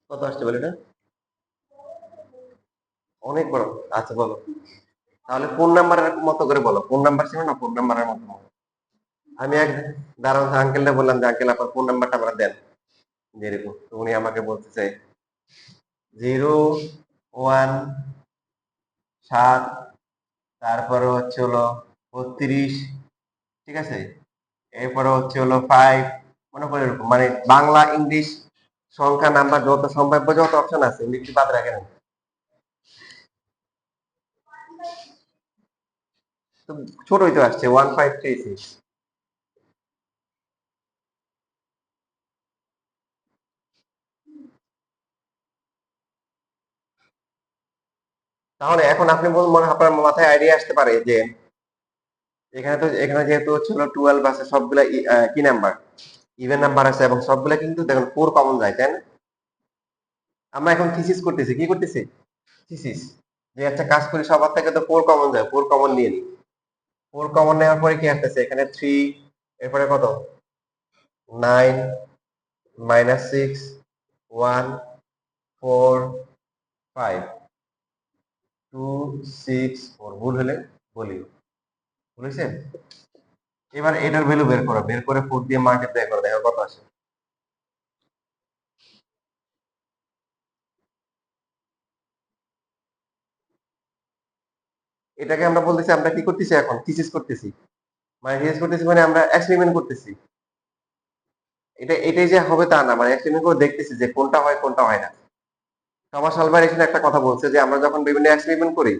কত আসছে বলে এটা? অনেক বড়। আচ্ছা বলো, তাহলে কোন নাম্বারের মতো করে বলো, কোন নাম্বার ছিল না কোন নাম্বারের মতো বলো। আমি এক দাঁড়ান আঙ্কেলটা বললাম যে আঙ্কেল আপনার ফোন নাম্বারটা আমরা দেন, যেরকম তো উনি আমাকে বলতেছে 01 7, তারপরে হচ্ছে হলো 32, ঠিক আছে, এরপরে হচ্ছে হলো 5, মনে করে এরকম মানে বাংলা ইংলিশ সংখ্যা নাম্বার যত সম্ভাব্য যত অপশন আছে উনি কিছু বাদ রাখেন। তো ছোটই তো আসছে 1536। তাহলে এখন আপনি মনে আপনার মাথায় আইডিয়া আসতে পারে যে এখানে যেহেতু হচ্ছে হলো 12 আছে, সবগুলা কি নাম্বার, ইভেন নাম্বার আছে, এবং সবগুলা কিন্তু দেখুন 4 কমন যায়, তাই না? আমরা এখন থিসিস করতেছি, কি করতেছি? থিসিস। যে একটা কাজ করি, সবার থেকে তো 4 কমন যায়, 4 কমন নিয়ে নিই। 4 কমন নেওয়ার পরে কি আসতেছে এখানে 3, এরপরে কত 9 -6 1 4 5 2 6 4, ভুল হলে বলিও, বুঝেছেন? এবার এটার ভ্যালু বের করো, বের করে 4 দিয়ে মাল্টিপ্লাই করো, দেখো কত আসে। এটাকে আমরা বলতেছি, আমরা কি করতেছি এখন, থিসিস করতেছি। মানে থিসিস করতেছি মানে আমরা এক্সপেরিমেন্ট করতেছি। এটাই যে হবে তা না, মানে এক্সপেরিমেন্ট করে দেখতেছি যে কোনটা হয় কোনটা হয় না। টমাস আলভা এডিসন একটা কথা বলছে যে আমরা যখন বিভিন্ন এক্সপেরিমেন্ট করি,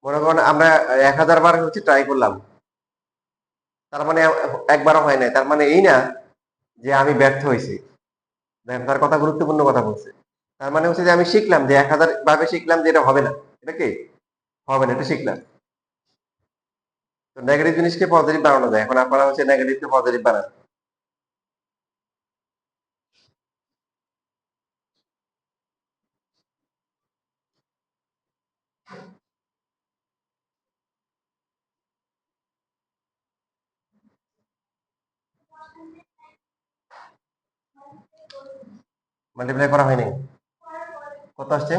মনে করেন আমরা 1000 বার হচ্ছে ট্রাই করলাম, তার মানে একবারও হয় নাই, তার মানে এই না যে আমি ব্যর্থ হয়েছি। দেখেন তার কথা, গুরুত্বপূর্ণ কথা বলছে। তার মানে হচ্ছে যে আমি শিখলাম যে 1000 ভাবে শিখলাম যে এটা হবে না, এটা কি হবে না, এটা শিখলাম। তো নেগেটিভ জিনিসকে পজিটিভ বানানো যায়, এখন আপনারা হচ্ছে নেগেটিভকে পজিটিভ বানান। মাল্টিপ্লাই করা হয়নি, কত আসছে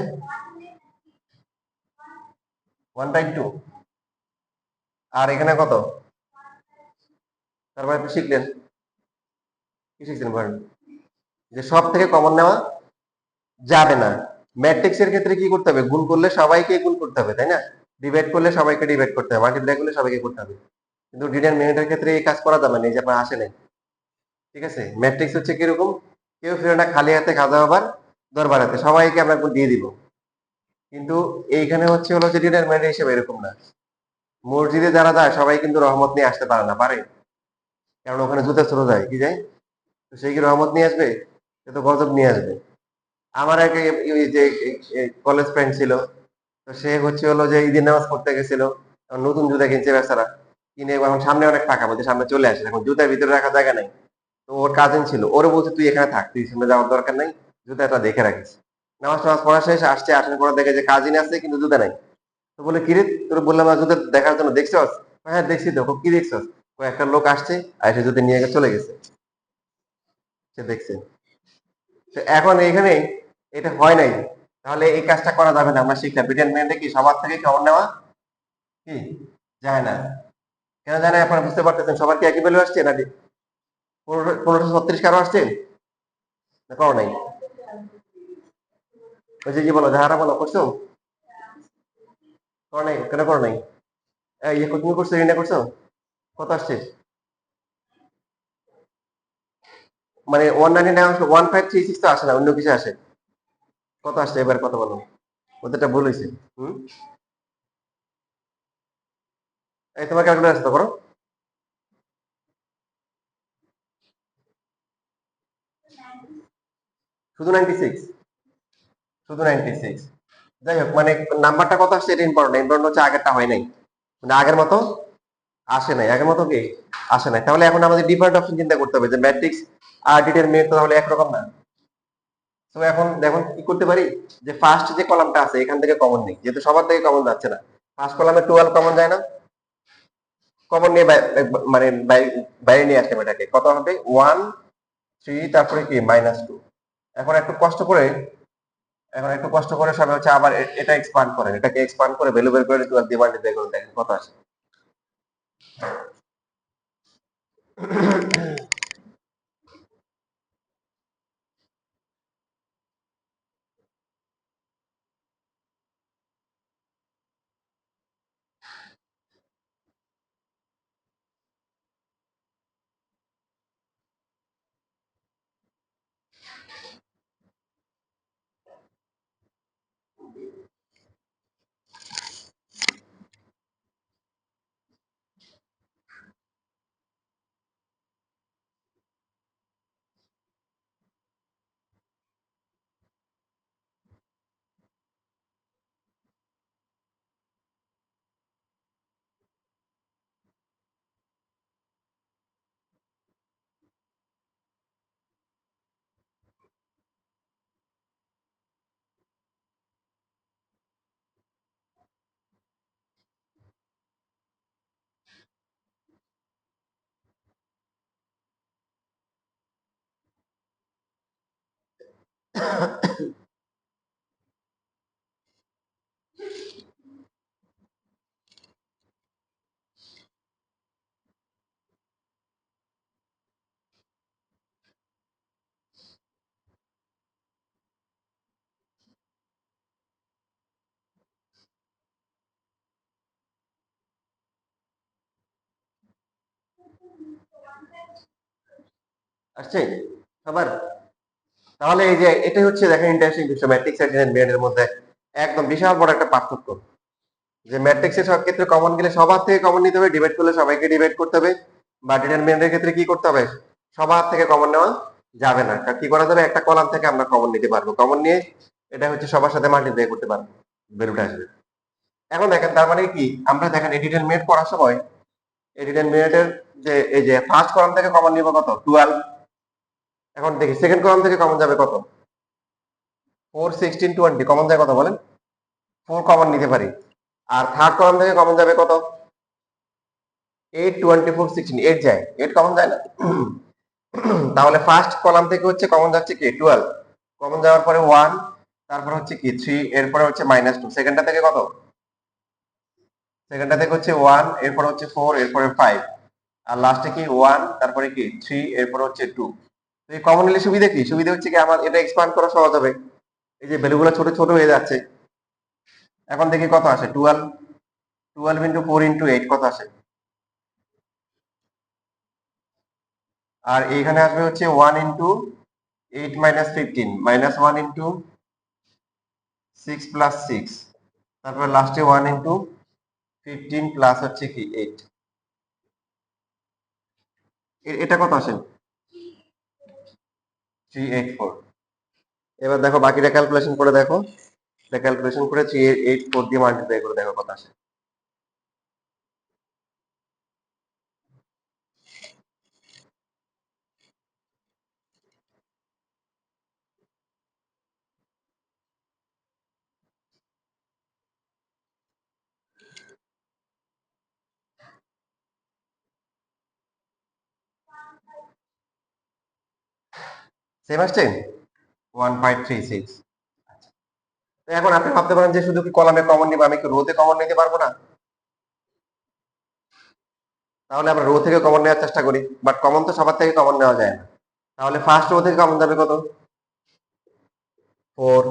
1/2, আর এখানে কত, তারপরে আপনি শিখলেন কি শিখছেন বলেন, যে সব থেকে কমন নেওয়া যাবে না। ম্যাট্রিক্স এর ক্ষেত্রে কি করতে হবে, গুণ করলে সবাইকে গুণ করতে হবে, তাই না? ডিভাইড করলে সবাইকে ডিভাইড করতে হবে, মাল্টিপ্লাই করলে সবাইকে করতে হবে। কিন্তু ডিটারমিনেন্টের ক্ষেত্রে এই কাজ করা যাবে না, এই যে আপনার আসে নাই। ঠিক আছে, ম্যাট্রিক্স হচ্ছে কিরকম, কেউ ফিরে না খালি হাতে খাজা বাবার দরবার হাতে, সবাইকে আমরা গুণ দিয়ে দিব। কিন্তু এইখানে হচ্ছে হলো যে ডিটারমিনেন্ট হিসেবে এরকম না। মসজিদে যারা যায় সবাই কিন্তু রহমত নিয়ে আসতে পারে না, পারে? কারণ ওখানে জুতা চলে যায়, কি যায়, তো সে কি রহমত নিয়ে আসবে? সে তো গজব নিয়ে আসবে। আমার এক ওই যে কলেজ ফ্রেন্ড ছিল, তো সে হচ্ছে হলো যে ঈদের নামাজ পড়তে গেছিল, নতুন জুতা কিনছে বেচারা, কিনে এখন সামনে অনেক টাকা বলছে সামনে চলে আসে, এখন জুতার ভিতরে রাখার জায়গা নাই। তো ওর কাজিন ছিল, ওরে বলছে তুই এখানে থাক, তুই সামনে যাওয়ার দরকার নাই, জুতাটা দেখে রাখিস। নামাজ টামাজ পড়া শেষ, আসছে, আসার পরে দেখে যে কাজিন আছে কিন্তু জুতা নাই। তো বলে কিরে, তোর বললাম না জুতা দেখার জন্য, দেখছস? হ্যাঁ দেখছি তো। কি দেখছস? একটা লোক আসছে আর সে জুতা নিয়ে চলে গেছে, সে দেখছে। তো এখন এখানে এটা হয় নাই, তাহলে এই কাজটা করা যাবে না। আমরা শিখলাম ডিটারমিনেন্টে কি সবার থেকে খবর নেওয়া কি যায় না। কেন যায় না আপনারা বুঝতে পারতেছেন? সবার কি একই ভ্যালু আসছে নাকি 1536 কারো আসছে না, করো নাই? ওই যে কি বলো, যাহারা বলো করছো, করো নাই, কেন করো নাই? ইয়ে তুমি করছো, ইয়ে করছো, কত আসছে? মানে 1536 তো আসে না, অন্য কিছু আসে। কত আসছে এবার, কত বলো? ওদেরটা ভুল হয়েছে। হুম, এই তোমার ক্যালকুলেটার আছে তো, করো। শুধু 96, শুধু 96। যাই হোক, মানে নাম্বারটা কত আসছে এটা ইম্পর্টেন্ট, ইম্পর্টেন্ট হচ্ছে আগেরটা হয় নাই, মানে আগের মতো আসে নাই, আগের মতো কি আসে নাই। তাহলে এখন আমাদের ডিফারেন্ট অপশন চিন্তা করতে হবে, যে ম্যাট্রিক্স আর ডিটারমিনেন্ট তো তাহলে একরকম না। তো এখন দেখুন কি করতে পারি, যে ফার্স্ট যে কলামটা আছে এখান থেকে কমন নেই, যেহেতু সবার থেকে কমন যাচ্ছে না। ফার্স্ট কলামে 12 কমন যায় না, কমন নিয়ে মানে বাইরে নিয়ে আসলাম, এটাকে কত হবে 1 3, তারপরে কি -2। এখন একটু কষ্ট করে, এখন একটু কষ্ট করে সবাই হচ্ছে আবার এটা এক্সপান্ড করেন, এটাকে এক্সপান্ড করে ভ্যালু বের করে 12 দিয়ে মাল্টিপ্লাই করে দেখেন কত আসে। আসছে আবার। তাহলে এই যে এটাই হচ্ছে দেখেন ইন্টারেস্টিং বিষয়, ম্যাট্রিক্স আর ডিটারমিনেন্ট এর মধ্যে একদম বিশাল বড় একটা পার্থক্য। যে ম্যাট্রিক্সের সব ক্ষেত্রে কমন গেলে সবার থেকে কমন নিতে হবে, ডিভাইড করলে সবাইকে ডিভাইড করতে হবে, বা ডিটারমিনেন্টের ক্ষেত্রে কি করতে হবে, সবার থেকে কমন নেওয়া যাবে না। কি করা যাবে, একটা কলাম থেকে আমরা কমন নিতে পারবো, কমন নিয়ে এটা হচ্ছে সবার সাথে মাল্টিপ্লাই করতে পারবো, ভ্যালুটা আসবে। এখন দেখেন তার মানে কি, আমরা দেখেন এই ডিটারমিনেন্ট করার সময় এই ডিটারমিনেন্টের যে এই যে ফার্স্ট কলাম থেকে কমন নিব কত 12। এখন দেখি সেকেন্ড কলাম থেকে কমন যাবে কত 4 16 20, কমন যায় কত বলেন, 4 কমন নিতে পারি। আর থার্ড কলাম থেকে কমন যাবে কত 8 24 16, 8 যায়, 8 কমন যায় না। তাহলে ফার্স্ট কলাম থেকে হচ্ছে কমন যাচ্ছে কি 12, কমন যাওয়ার পরে 1, তারপর হচ্ছে কি 3, এরপরে হচ্ছে -2, সেকেন্ডটা থেকে কত, সেকেন্ডটা থেকে হচ্ছে 1, এরপর হচ্ছে 4, এরপরে 5, আর লাস্টে কি 1, তারপরে কি 3, এরপর হচ্ছে 2। তো এই কমন নিলে সুবিধা কি, সুবিধা হচ্ছে কি আমার এটা এক্সপান্ড করা সহজ হবে, এই যে ভ্যালুগুলো ছোট ছোট হয়ে যাচ্ছে। এখন দেখি কত আসে 12, 12 ইন্টু 4 ইন্টু 8 কত আসে, আর এইখানে আসবে হচ্ছে 1 into 8 minus 15, minus 1 into 6 plus 6, তারপর লাস্টে 1 ইন্টু 15 প্লাস হচ্ছে কি 8, এটা কত আসে 384। এবার দেখো বাকিটা ক্যালকুলেশন করে দেখো, এটা ক্যালকুলেশন করে 384 দিয়ে মাল্টিপ্লাই করে দেখো কত আসে। সেম আসছে 1536। এখন আপনি ভাবতে পারেন যে শুধু কি কলামে কমন নিব, আমি কি রোতে কমন নিতে পারবো না? তাহলে আমরা রো থেকে কমন নেওয়ার চেষ্টা করি, বাট কমন তো সবার থেকে কমন নেওয়া যায় না। তাহলে ফার্স্ট রো থেকে কমন যাবে কত 4,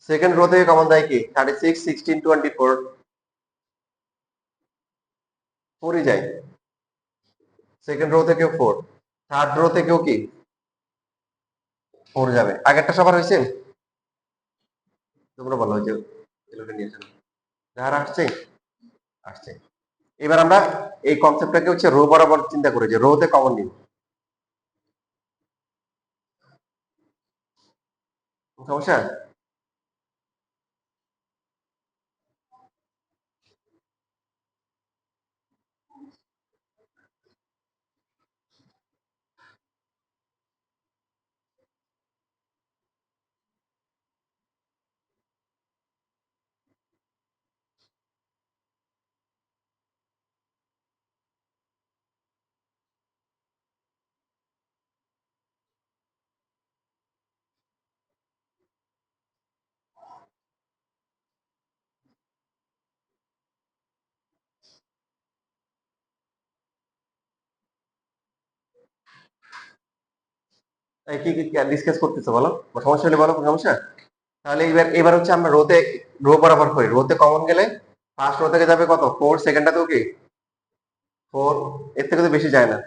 সেকেন্ড রো থেকে কমন যায় কি 36 16 24, 4ই যায়, সেকেন্ড রো থেকেও 4, থার্ড রো থেকেও কি 4 যাবে। আগেরটা সবার হয়েছে, তোমরা বলো যে এগুলোকে নিয়েছো যারা আসছে, আসছে। এবার আমরা এই কনসেপ্টটাকে হচ্ছে রো বরাবর চিন্তা করি, যে রোতে কমন নিব, সমস্যা। কি কি ডিসকাস করতেছো বলো, সমস্যা হলে বলো, কোনো সমস্যা? তাহলে এবার হচ্ছে আমরা রো বরাবর করি। রোতে কমন গেলে ফার্স্ট রো থেকে যাবে কত, 4, সেকেন্ডটাতেও কি 4, এর থেকে তো বেশি যায় না।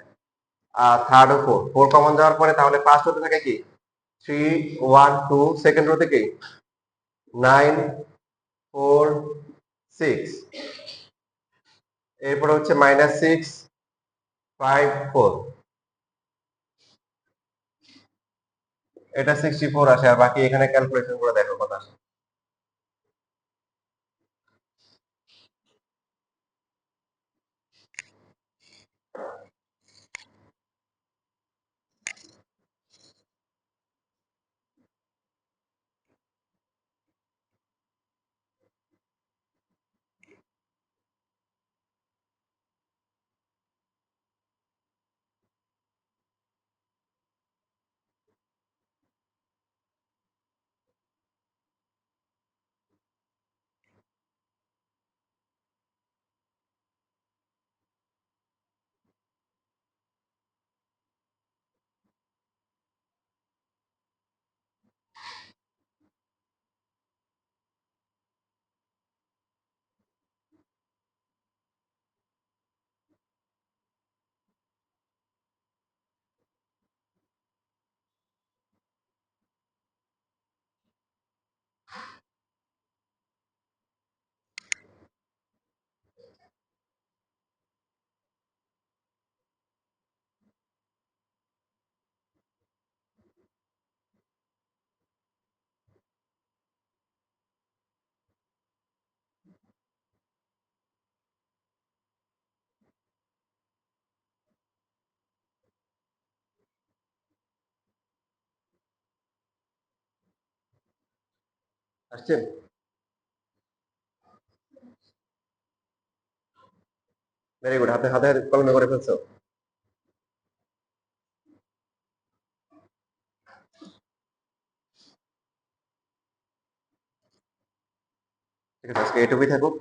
আর থার্ড ও 4, 4 কমন যাওয়ার পরে তাহলে ফার্স্ট রোতে থাকে কি 3, 1, 2, সেকেন্ড রো থেকে 9, 4, 6, এরপরে হচ্ছে -6, 5, 4, এটা 64 আসে। আর বাকি এখানে ক্যালকুলেশন করে দেখো কত আসে। আসছে? ভেরি গুড, হাতে হাতে কলমে করে ফেলছো। ঠিক আছে, আজকে এটুকুই থাকুক।